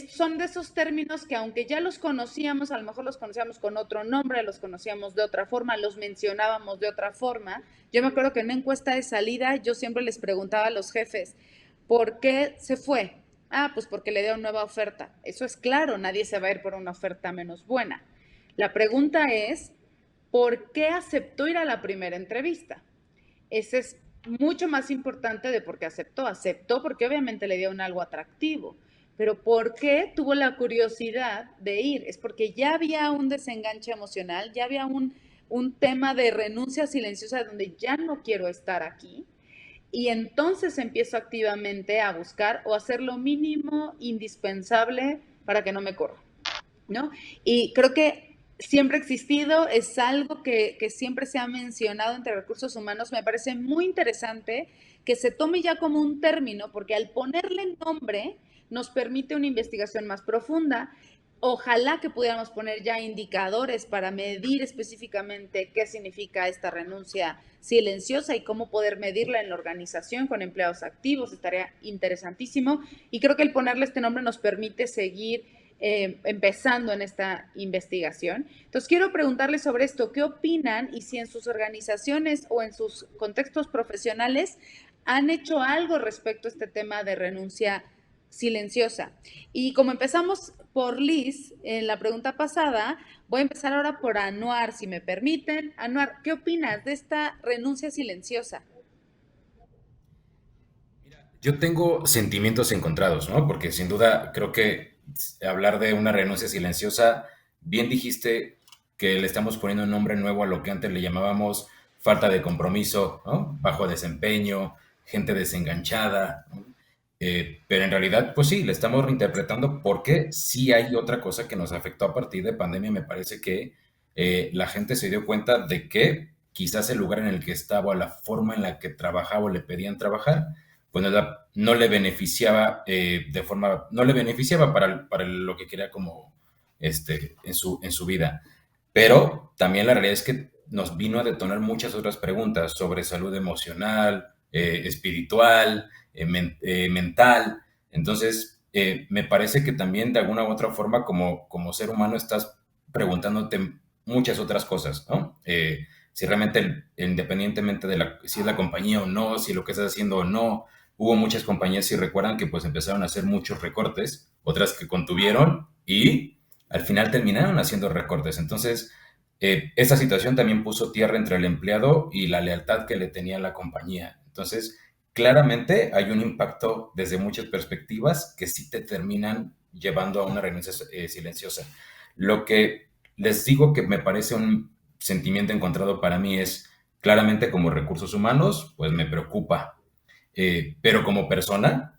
son de esos términos que aunque ya los conocíamos, a lo mejor los conocíamos con otro nombre, los conocíamos de otra forma, los mencionábamos de otra forma. Yo me acuerdo que en una encuesta de salida yo siempre les preguntaba a los jefes, ¿por qué se fue? Ah, pues porque le dieron nueva oferta. Eso es claro, nadie se va a ir por una oferta menos buena. La pregunta es, ¿por qué aceptó ir a la primera entrevista? Ese es mucho más importante de por qué aceptó. Aceptó porque obviamente le dieron algo atractivo. Pero ¿por qué tuvo la curiosidad de ir? Es porque ya había un desenganche emocional, ya había un tema de renuncia silenciosa donde ya no quiero estar aquí. Y entonces empiezo activamente a buscar o hacer lo mínimo indispensable para que no me corra, ¿no? Y creo que siempre ha existido, es algo que siempre se ha mencionado entre recursos humanos. Me parece muy interesante que se tome ya como un término, porque al ponerle nombre nos permite una investigación más profunda. Ojalá que pudiéramos poner ya indicadores para medir específicamente qué significa esta renuncia silenciosa y cómo poder medirla en la organización con empleados activos. Estaría interesantísimo. Y creo que el ponerle este nombre nos permite seguir empezando en esta investigación. Entonces, quiero preguntarles sobre esto. ¿Qué opinan y si en sus organizaciones o en sus contextos profesionales han hecho algo respecto a este tema de renuncia silenciosa? Y como empezamos por Liz en la pregunta pasada, voy a empezar ahora por Anuar, si me permiten. Anuar, ¿qué opinas de esta renuncia silenciosa? Yo tengo sentimientos encontrados, ¿no? Porque sin duda creo que hablar de una renuncia silenciosa, bien dijiste que le estamos poniendo un nombre nuevo a lo que antes le llamábamos falta de compromiso, ¿no? Bajo desempeño, gente desenganchada, ¿no? Pero en realidad, pues sí, le estamos reinterpretando porque sí hay otra cosa que nos afectó a partir de pandemia. Me parece que la gente se dio cuenta de que quizás el lugar en el que estaba, la forma en la que trabajaba o le pedían trabajar, pues no le beneficiaba no le beneficiaba para lo que quería como en su vida. Pero también la realidad es que nos vino a detonar muchas otras preguntas sobre salud emocional, espiritual, mental. Entonces, me parece que también de alguna u otra forma como ser humano estás preguntándote muchas otras cosas, ¿no? Si realmente, independientemente de si es la compañía o no, si lo que estás haciendo o no, hubo muchas compañías, si recuerdan, que pues empezaron a hacer muchos recortes, otras que contuvieron y al final terminaron haciendo recortes. Entonces, esta situación también puso tierra entre el empleado y la lealtad que le tenía a la compañía. Entonces, claramente hay un impacto desde muchas perspectivas que sí te terminan llevando a una renuncia silenciosa. Lo que les digo que me parece un sentimiento encontrado para mí es, claramente como recursos humanos, pues me preocupa, pero como persona,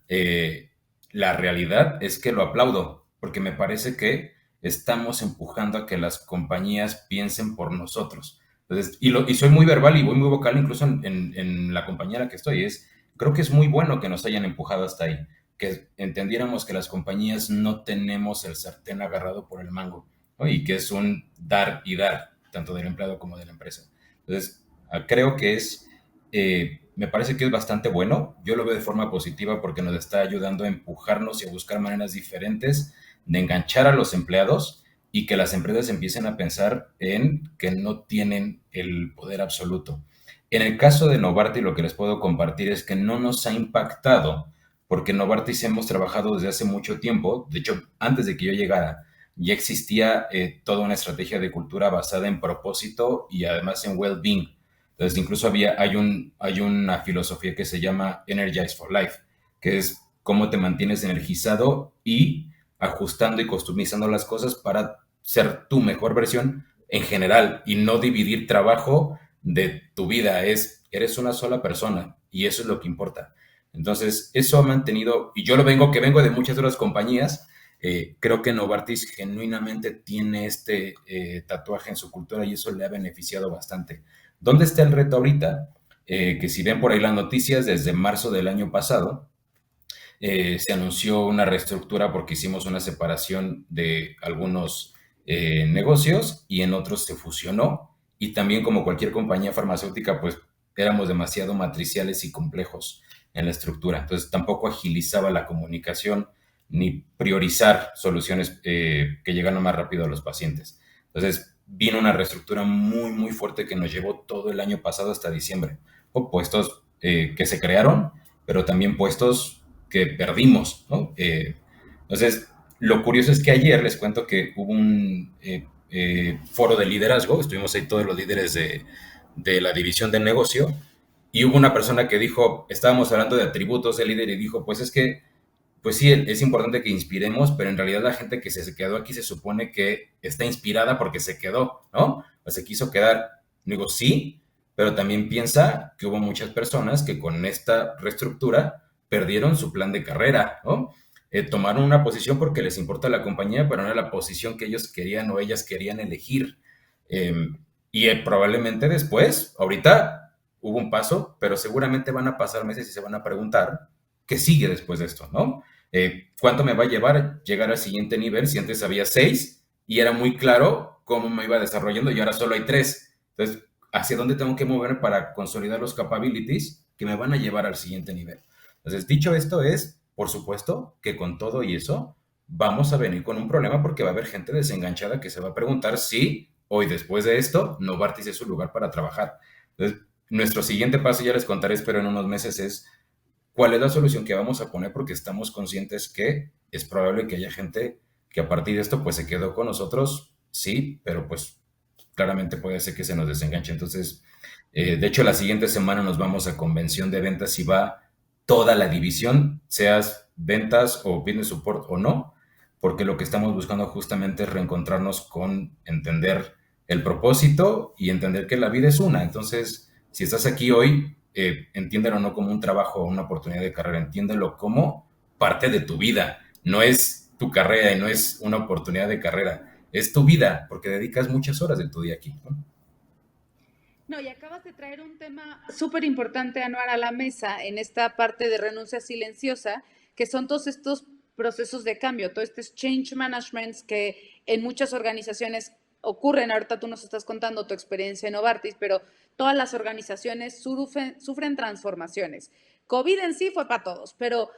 la realidad es que lo aplaudo, porque me parece que estamos empujando a que las compañías piensen por nosotros. Entonces, y soy muy verbal y voy muy vocal incluso en la compañía en la que estoy. Creo que es muy bueno que nos hayan empujado hasta ahí, que entendiéramos que las compañías no tenemos el sartén agarrado por el mango, ¿no? Y que es un dar y dar, tanto del empleado como de la empresa. Entonces, creo que me parece que es bastante bueno. Yo lo veo de forma positiva porque nos está ayudando a empujarnos y a buscar maneras diferentes de enganchar a los empleados y que las empresas empiecen a pensar en que no tienen el poder absoluto. En el caso de Novartis, lo que les puedo compartir es que no nos ha impactado porque en Novartis hemos trabajado desde hace mucho tiempo. De hecho, antes de que yo llegara, ya existía toda una estrategia de cultura basada en propósito y además en well-being. Entonces, incluso hay una filosofía que se llama Energize for Life, que es cómo te mantienes energizado y ajustando y customizando las cosas para ser tu mejor versión en general y no dividir trabajo de tu vida. Eres una sola persona y eso es lo que importa. Entonces, eso ha mantenido, y yo que vengo de muchas otras compañías, creo que Novartis genuinamente tiene tatuaje en su cultura y eso le ha beneficiado bastante. ¿Dónde está el reto ahorita? que si ven por ahí las noticias, desde marzo del año pasado, se anunció una reestructura porque hicimos una separación de algunos negocios y en otros se fusionó. Y también como cualquier compañía farmacéutica, pues éramos demasiado matriciales y complejos en la estructura. Entonces tampoco agilizaba la comunicación ni priorizar soluciones que llegaran más rápido a los pacientes. Entonces vino una reestructura muy, muy fuerte que nos llevó todo el año pasado hasta diciembre. O puestos que se crearon, pero también puestos que perdimos, ¿no? Entonces, lo curioso es que ayer les cuento que hubo un foro de liderazgo, estuvimos ahí todos los líderes de la división de negocio, y hubo una persona que dijo, estábamos hablando de atributos del líder, y dijo, pues es que, pues sí, es importante que inspiremos, pero en realidad la gente que se quedó aquí se supone que está inspirada porque se quedó, ¿no? O se quiso quedar. Digo, sí, pero también piensa que hubo muchas personas que con esta reestructura perdieron su plan de carrera, ¿no? Tomaron una posición porque les importa la compañía, pero no era la posición que ellos querían o ellas querían elegir. Eh, y probablemente después, ahorita hubo un paso, pero seguramente van a pasar meses y se van a preguntar qué sigue después de esto, ¿no? ¿Cuánto me va a llevar llegar al siguiente nivel si antes había 6 y era muy claro cómo me iba desarrollando y ahora solo hay 3? Entonces, ¿hacia dónde tengo que moverme para consolidar los capabilities que me van a llevar al siguiente nivel? Entonces, dicho esto es, por supuesto, que con todo y eso vamos a venir con un problema porque va a haber gente desenganchada que se va a preguntar si hoy, después de esto, Novartis es su lugar para trabajar. Entonces, nuestro siguiente paso, ya les contaré, espero en unos meses, es cuál es la solución que vamos a poner porque estamos conscientes que es probable que haya gente que a partir de esto pues se quedó con nosotros, sí, pero pues claramente puede ser que se nos desenganche. Entonces, de hecho, la siguiente semana nos vamos a convención de ventas y va toda la división, seas ventas o business support o no, porque lo que estamos buscando justamente es reencontrarnos con entender el propósito y entender que la vida es una. Entonces, si estás aquí hoy, entiéndelo no como un trabajo o una oportunidad de carrera, entiéndelo como parte de tu vida. No es tu carrera y no es una oportunidad de carrera, es tu vida, porque dedicas muchas horas de tu día aquí, ¿no? No, y acabas de traer un tema súper importante, Anuar, a la mesa en esta parte de renuncia silenciosa, que son todos estos procesos de cambio, todo este change management que en muchas organizaciones ocurren. Ahorita tú nos estás contando tu experiencia en Novartis, pero todas las organizaciones sufren transformaciones. COVID en sí fue para todos, pero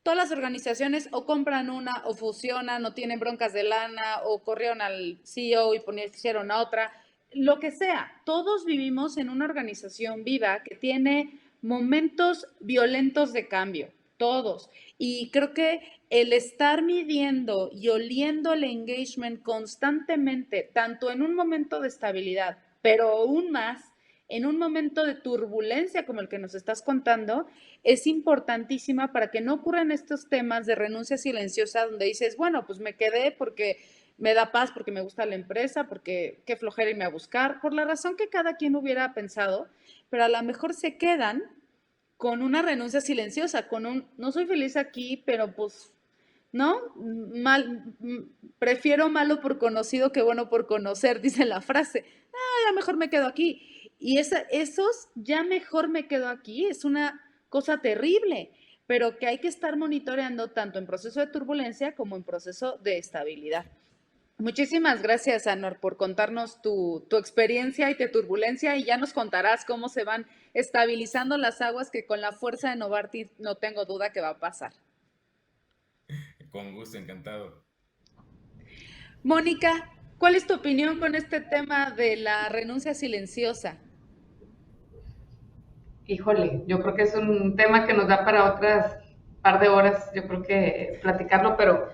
todas las organizaciones o compran una o fusionan o tienen broncas de lana o corrieron al CEO y hicieron a otra. Lo que sea, todos vivimos en una organización viva que tiene momentos violentos de cambio, todos. Y creo que el estar midiendo y oliendo el engagement constantemente, tanto en un momento de estabilidad, pero aún más en un momento de turbulencia como el que nos estás contando, es importantísima para que no ocurran estos temas de renuncia silenciosa donde dices, bueno, pues me quedé porque me da paz, porque me gusta la empresa, porque qué flojera irme a buscar, por la razón que cada quien hubiera pensado, pero a lo mejor se quedan con una renuncia silenciosa, con un, no soy feliz aquí, pero pues, ¿no? Prefiero malo por conocido que bueno por conocer, dice la frase. Ah, ya mejor me quedo aquí. Y esos, ya mejor me quedo aquí, es una cosa terrible, pero que hay que estar monitoreando tanto en proceso de turbulencia como en proceso de estabilidad. Muchísimas gracias, Anor, por contarnos tu experiencia y tu turbulencia, y ya nos contarás cómo se van estabilizando las aguas, que con la fuerza de Novartis no tengo duda que va a pasar. Con gusto, encantado. Mónica, ¿cuál es tu opinión con este tema de la renuncia silenciosa? Híjole, yo creo que es un tema que nos da para otras par de horas, yo creo que platicarlo, pero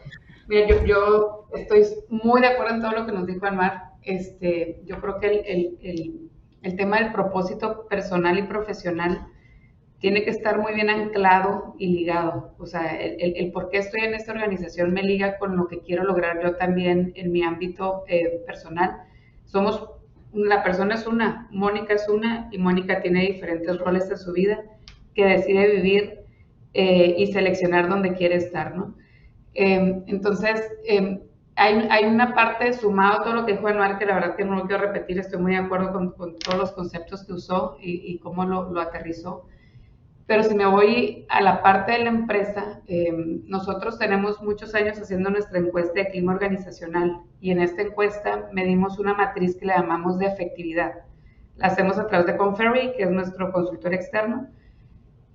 mira, yo estoy muy de acuerdo en todo lo que nos dijo Anmar. Yo creo que el tema del propósito personal y profesional tiene que estar muy bien anclado y ligado. O sea, el por qué estoy en esta organización me liga con lo que quiero lograr yo también en mi ámbito personal. La persona es una, Mónica es una, y Mónica tiene diferentes roles en su vida que decide vivir y seleccionar dónde quiere estar, ¿no? Entonces, hay una parte sumado a todo lo que dijo Anuar, que la verdad que no lo quiero repetir, estoy muy de acuerdo con todos los conceptos que usó y cómo lo aterrizó. Pero si me voy a la parte de la empresa, nosotros tenemos muchos años haciendo nuestra encuesta de clima organizacional y en esta encuesta medimos una matriz que le llamamos de efectividad. La hacemos a través de Conferry, que es nuestro consultor externo,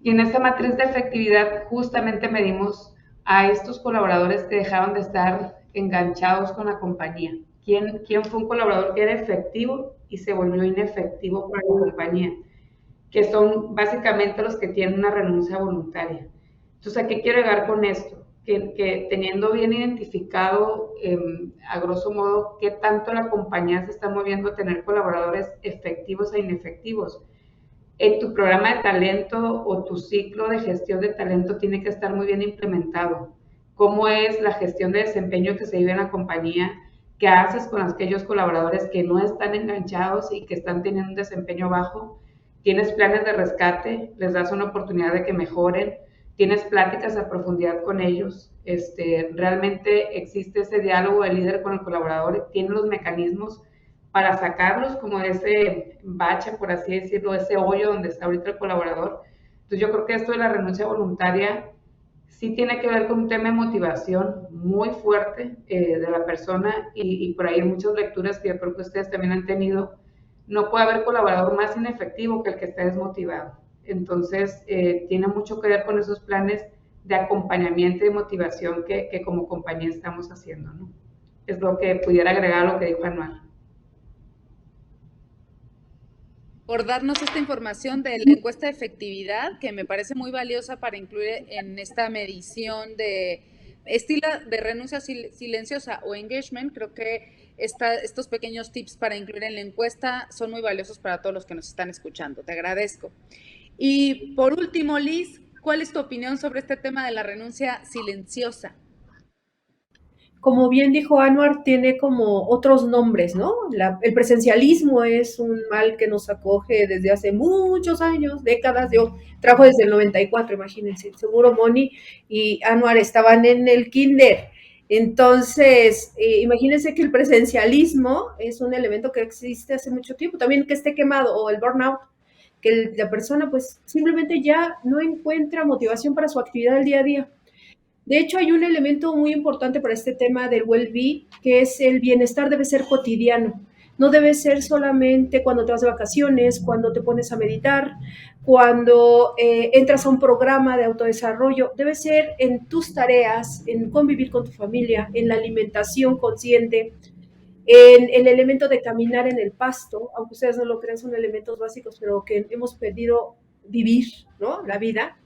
y en esta matriz de efectividad justamente medimos a estos colaboradores que dejaron de estar enganchados con la compañía. ¿Quién fue un colaborador que era efectivo y se volvió inefectivo para la compañía? Que son básicamente los que tienen una renuncia voluntaria. Entonces, ¿a qué quiero llegar con esto? Que teniendo bien identificado, a grosso modo, qué tanto la compañía se está moviendo a tener colaboradores efectivos e inefectivos. En tu programa de talento o tu ciclo de gestión de talento tiene que estar muy bien implementado. ¿Cómo es la gestión de desempeño que se vive en la compañía? ¿Qué haces con aquellos colaboradores que no están enganchados y que están teniendo un desempeño bajo? ¿Tienes planes de rescate? ¿Les das una oportunidad de que mejoren? ¿Tienes pláticas a profundidad con ellos? ¿Realmente existe ese diálogo del líder con el colaborador? ¿Tiene los mecanismos para sacarlos como de ese bache, por así decirlo, ese hoyo donde está ahorita el colaborador? Entonces yo creo que esto de la renuncia voluntaria sí tiene que ver con un tema de motivación muy fuerte de la persona y por ahí hay muchas lecturas que yo creo que ustedes también han tenido. No puede haber colaborador más inefectivo que el que está desmotivado. Entonces, tiene mucho que ver con esos planes de acompañamiento y motivación que como compañía estamos haciendo, ¿no? Es lo que pudiera agregar a lo que dijo Anuar. Por darnos esta información de la encuesta de efectividad, que me parece muy valiosa para incluir en esta medición de estilo de renuncia silenciosa o engagement. Creo que estos pequeños tips para incluir en la encuesta son muy valiosos para todos los que nos están escuchando. Te agradezco. Y por último, Liz, ¿cuál es tu opinión sobre este tema de la renuncia silenciosa? Como bien dijo Anuar, tiene como otros nombres, ¿no? El presencialismo es un mal que nos acoge desde hace muchos años, décadas. Yo trabajo desde el 94, imagínense. Seguro Moni y Anuar estaban en el kinder. Entonces, imagínense que el presencialismo es un elemento que existe hace mucho tiempo. También que esté quemado o el burnout, que la persona pues simplemente ya no encuentra motivación para su actividad del día a día. De hecho, hay un elemento muy importante para este tema del well-being, que es el bienestar debe ser cotidiano. No debe ser solamente cuando te vas de vacaciones, cuando te pones a meditar, cuando entras a un programa de autodesarrollo. Debe ser en tus tareas, en convivir con tu familia, en la alimentación consciente, en el elemento de caminar en el pasto, aunque ustedes no lo crean, son elementos básicos, pero que hemos perdido vivir, ¿no? La vida.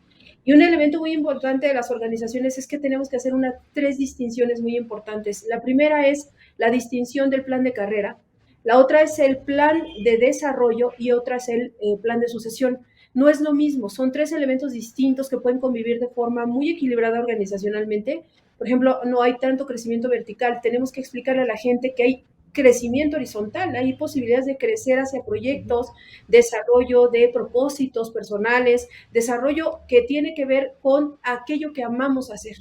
Y un elemento muy importante de las organizaciones es que tenemos que hacer tres distinciones muy importantes. La primera es la distinción del plan de carrera, la otra es el plan de desarrollo y otra es el plan de sucesión. No es lo mismo, son tres elementos distintos que pueden convivir de forma muy equilibrada organizacionalmente. Por ejemplo, no hay tanto crecimiento vertical. Tenemos que explicarle a la gente que hay crecimiento horizontal, hay posibilidades de crecer hacia proyectos, desarrollo de propósitos personales, desarrollo que tiene que ver con aquello que amamos hacer.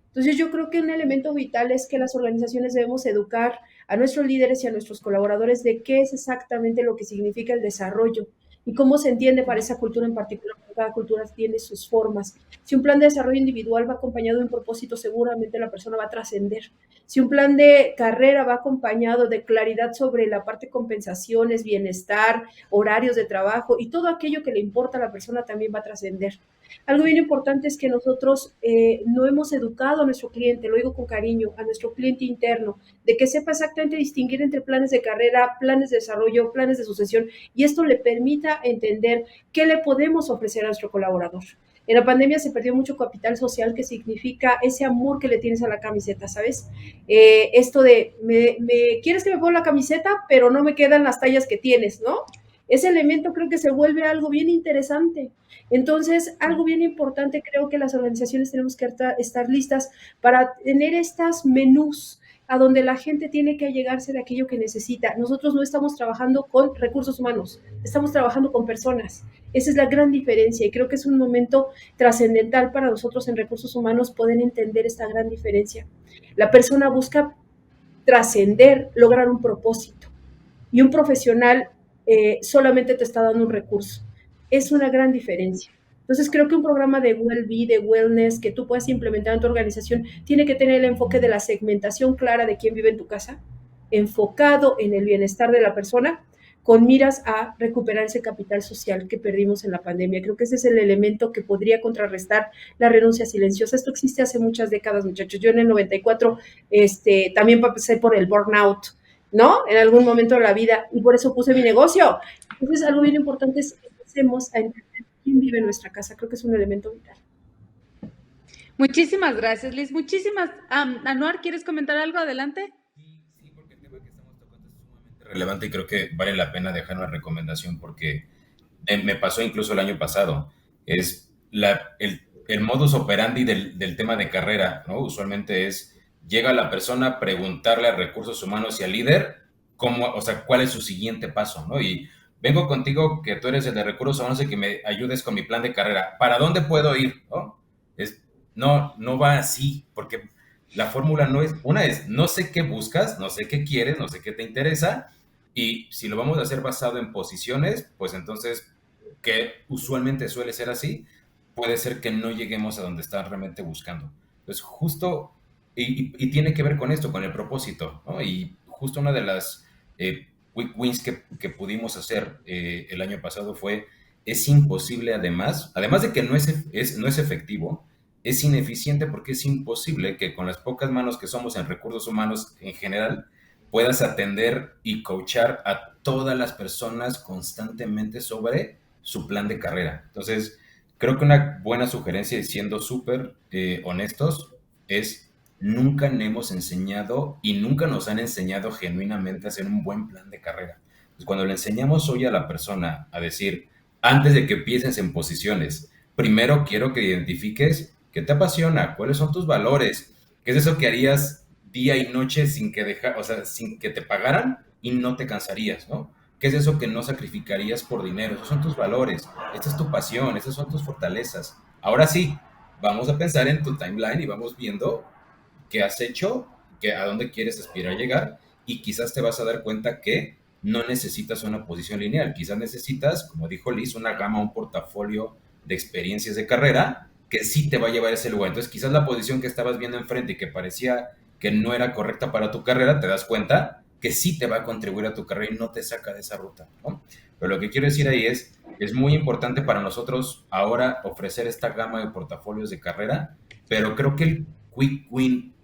Entonces yo creo que un elemento vital es que las organizaciones debemos educar a nuestros líderes y a nuestros colaboradores de qué es exactamente lo que significa el desarrollo y cómo se entiende para esa cultura en particular, porque cada cultura tiene sus formas. Si un plan de desarrollo individual va acompañado de un propósito, seguramente la persona va a trascender. Si un plan de carrera va acompañado de claridad sobre la parte de compensaciones, bienestar, horarios de trabajo y todo aquello que le importa a la persona también va a trascender. Algo bien importante es que nosotros no hemos educado a nuestro cliente, lo digo con cariño, a nuestro cliente interno, de que sepa exactamente distinguir entre planes de carrera, planes de desarrollo, planes de sucesión, y esto le permita entender qué le podemos ofrecer a nuestro colaborador. En la pandemia se perdió mucho capital social, que significa ese amor que le tienes a la camiseta, ¿sabes? Esto de, quieres que me ponga la camiseta, pero no me quedan las tallas que tienes, ¿no? Ese elemento creo que se vuelve algo bien interesante. Entonces, algo bien importante, creo que las organizaciones tenemos que estar listas para tener estas menús a donde la gente tiene que allegarse de aquello que necesita. Nosotros no estamos trabajando con recursos humanos, estamos trabajando con personas. Esa es la gran diferencia y creo que es un momento trascendental para nosotros en recursos humanos poder entender esta gran diferencia. La persona busca trascender, lograr un propósito. Y un profesional solamente te está dando un recurso. Es una gran diferencia. Entonces creo que un programa de well-being, de wellness que tú puedas implementar en tu organización tiene que tener el enfoque de la segmentación clara de quién vive en tu casa, enfocado en el bienestar de la persona, con miras a recuperar ese capital social que perdimos en la pandemia. Creo que ese es el elemento que podría contrarrestar la renuncia silenciosa. Esto existe hace muchas décadas, muchachos. Yo en el 94 también pasé por el burnout, ¿no? En algún momento de la vida, y por eso puse mi negocio. Entonces, algo bien importante es que empecemos a entender quién vive en nuestra casa. Creo que es un elemento vital. Muchísimas gracias, Liz. Muchísimas. Anuar, ¿quieres comentar algo? Adelante. Sí, porque el tema que estamos tocando es sumamente relevante y creo que vale la pena dejar una recomendación porque me pasó incluso el año pasado. Es el modus operandi del tema de carrera, ¿no? Usualmente es, llega la persona a preguntarle a recursos humanos y al líder cómo, o sea, cuál es su siguiente paso, ¿no? Y vengo contigo que tú eres el de recursos humanos y que me ayudes con mi plan de carrera. ¿Para dónde puedo ir? ¿No? No va así, porque la fórmula no es, una es, no sé qué buscas, no sé qué quieres, no sé qué te interesa, y si lo vamos a hacer basado en posiciones, pues entonces, que usualmente suele ser así, puede ser que no lleguemos a donde están realmente buscando. Entonces, justo, y tiene que ver con esto, con el propósito, ¿no? Y justo una de las quick wins que pudimos hacer el año pasado fue, es imposible además de que no es efectivo, es ineficiente porque es imposible que con las pocas manos que somos en recursos humanos en general puedas atender y coachar a todas las personas constantemente sobre su plan de carrera. Entonces, creo que una buena sugerencia, y siendo súper honestos, es nunca le hemos enseñado y nunca nos han enseñado genuinamente a hacer un buen plan de carrera. Pues cuando le enseñamos hoy a la persona a decir, antes de que empieces en posiciones, primero quiero que identifiques qué te apasiona, cuáles son tus valores, qué es eso que harías día y noche o sea, sin que te pagaran y no te cansarías, ¿no? ¿Qué es eso que no sacrificarías por dinero? Esos son tus valores, esta es tu pasión, esas son tus fortalezas. Ahora sí, vamos a pensar en tu timeline y vamos viendo qué has hecho, a dónde quieres aspirar a llegar y quizás te vas a dar cuenta que no necesitas una posición lineal, quizás necesitas, como dijo Liz, una gama, un portafolio de experiencias de carrera que sí te va a llevar a ese lugar. Entonces quizás la posición que estabas viendo enfrente y que parecía que no era correcta para tu carrera, te das cuenta que sí te va a contribuir a tu carrera y no te saca de esa ruta, ¿no? Pero lo que quiero decir ahí es muy importante para nosotros ahora ofrecer esta gama de portafolios de carrera, pero creo que el quick win,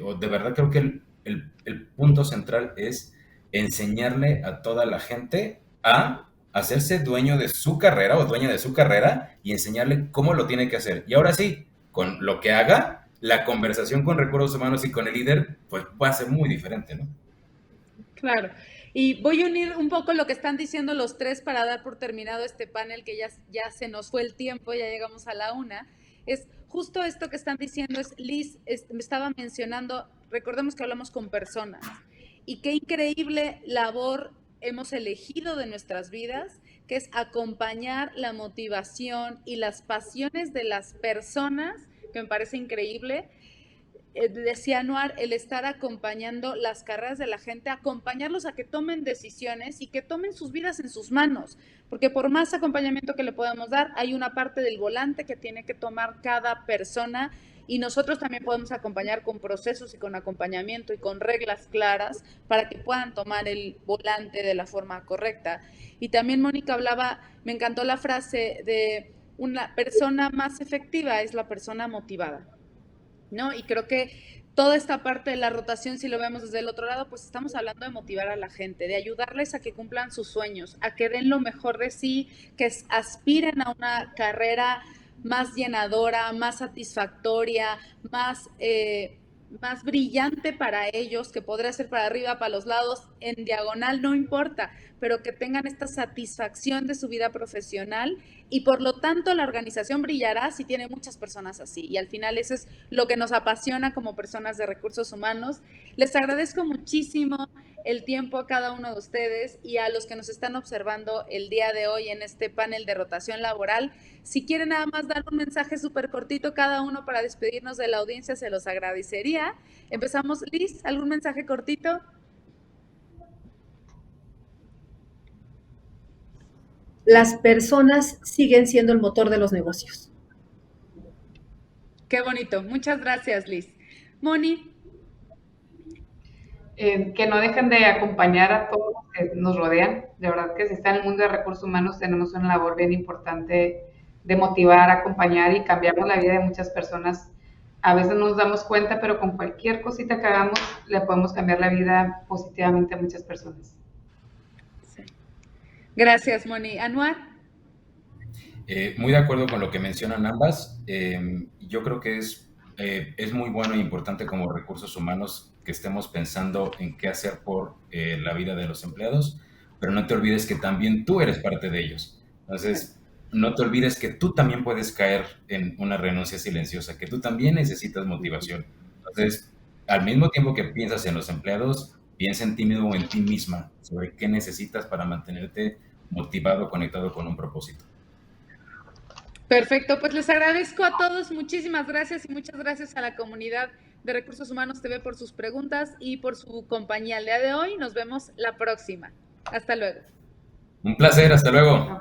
o de verdad creo que el punto central es enseñarle a toda la gente a hacerse dueño de su carrera o dueña de su carrera y enseñarle cómo lo tiene que hacer. Y ahora sí, con lo que haga, la conversación con recursos humanos y con el líder, pues va a ser muy diferente, ¿no? Claro. Y voy a unir un poco lo que están diciendo los tres para dar por terminado este panel, que ya se nos fue el tiempo, ya llegamos a la 1. Es justo esto que están diciendo, Liz me estaba mencionando, recordemos que hablamos con personas, y qué increíble labor hemos elegido de nuestras vidas, que es acompañar la motivación y las pasiones de las personas, que me parece increíble. Decía Anuar, el estar acompañando las carreras de la gente, acompañarlos a que tomen decisiones y que tomen sus vidas en sus manos, porque por más acompañamiento que le podamos dar, hay una parte del volante que tiene que tomar cada persona y nosotros también podemos acompañar con procesos y con acompañamiento y con reglas claras para que puedan tomar el volante de la forma correcta. Y también Mónica hablaba, me encantó la frase de una persona más efectiva es la persona motivada, ¿no? Y creo que toda esta parte de la rotación, si lo vemos desde el otro lado, pues estamos hablando de motivar a la gente, de ayudarles a que cumplan sus sueños, a que den lo mejor de sí, que aspiren a una carrera más llenadora, más satisfactoria, más brillante para ellos, que podría ser para arriba, para los lados, en diagonal, no importa, pero que tengan esta satisfacción de su vida profesional y por lo tanto la organización brillará si tiene muchas personas así. Y al final eso es lo que nos apasiona como personas de recursos humanos. Les agradezco muchísimo el tiempo a cada uno de ustedes y a los que nos están observando el día de hoy en este panel de rotación laboral. Si quieren nada más dar un mensaje súper cortito cada uno para despedirnos de la audiencia, se los agradecería. Empezamos, Liz, ¿algún mensaje cortito? Las personas siguen siendo el motor de los negocios. Qué bonito. Muchas gracias, Liz. Moni. Que no dejen de acompañar a todos los que nos rodean. De verdad que si está en el mundo de recursos humanos tenemos una labor bien importante de motivar, acompañar y cambiamos la vida de muchas personas. A veces no nos damos cuenta, pero con cualquier cosita que hagamos le podemos cambiar la vida positivamente a muchas personas. Sí. Gracias, Moni. Anuar. Muy de acuerdo con lo que mencionan ambas. Yo creo que es muy bueno e importante como recursos humanos que estemos pensando en qué hacer por la vida de los empleados, pero no te olvides que también tú eres parte de ellos. Entonces, no te olvides que tú también puedes caer en una renuncia silenciosa, que tú también necesitas motivación. Entonces, al mismo tiempo que piensas en los empleados, piensa en ti mismo o en ti misma sobre qué necesitas para mantenerte motivado, conectado con un propósito. Perfecto, pues les agradezco a todos, muchísimas gracias y muchas gracias a la comunidad de Recursos Humanos TV por sus preguntas y por su compañía el día de hoy. Nos vemos la próxima. Hasta luego. Un placer, hasta luego.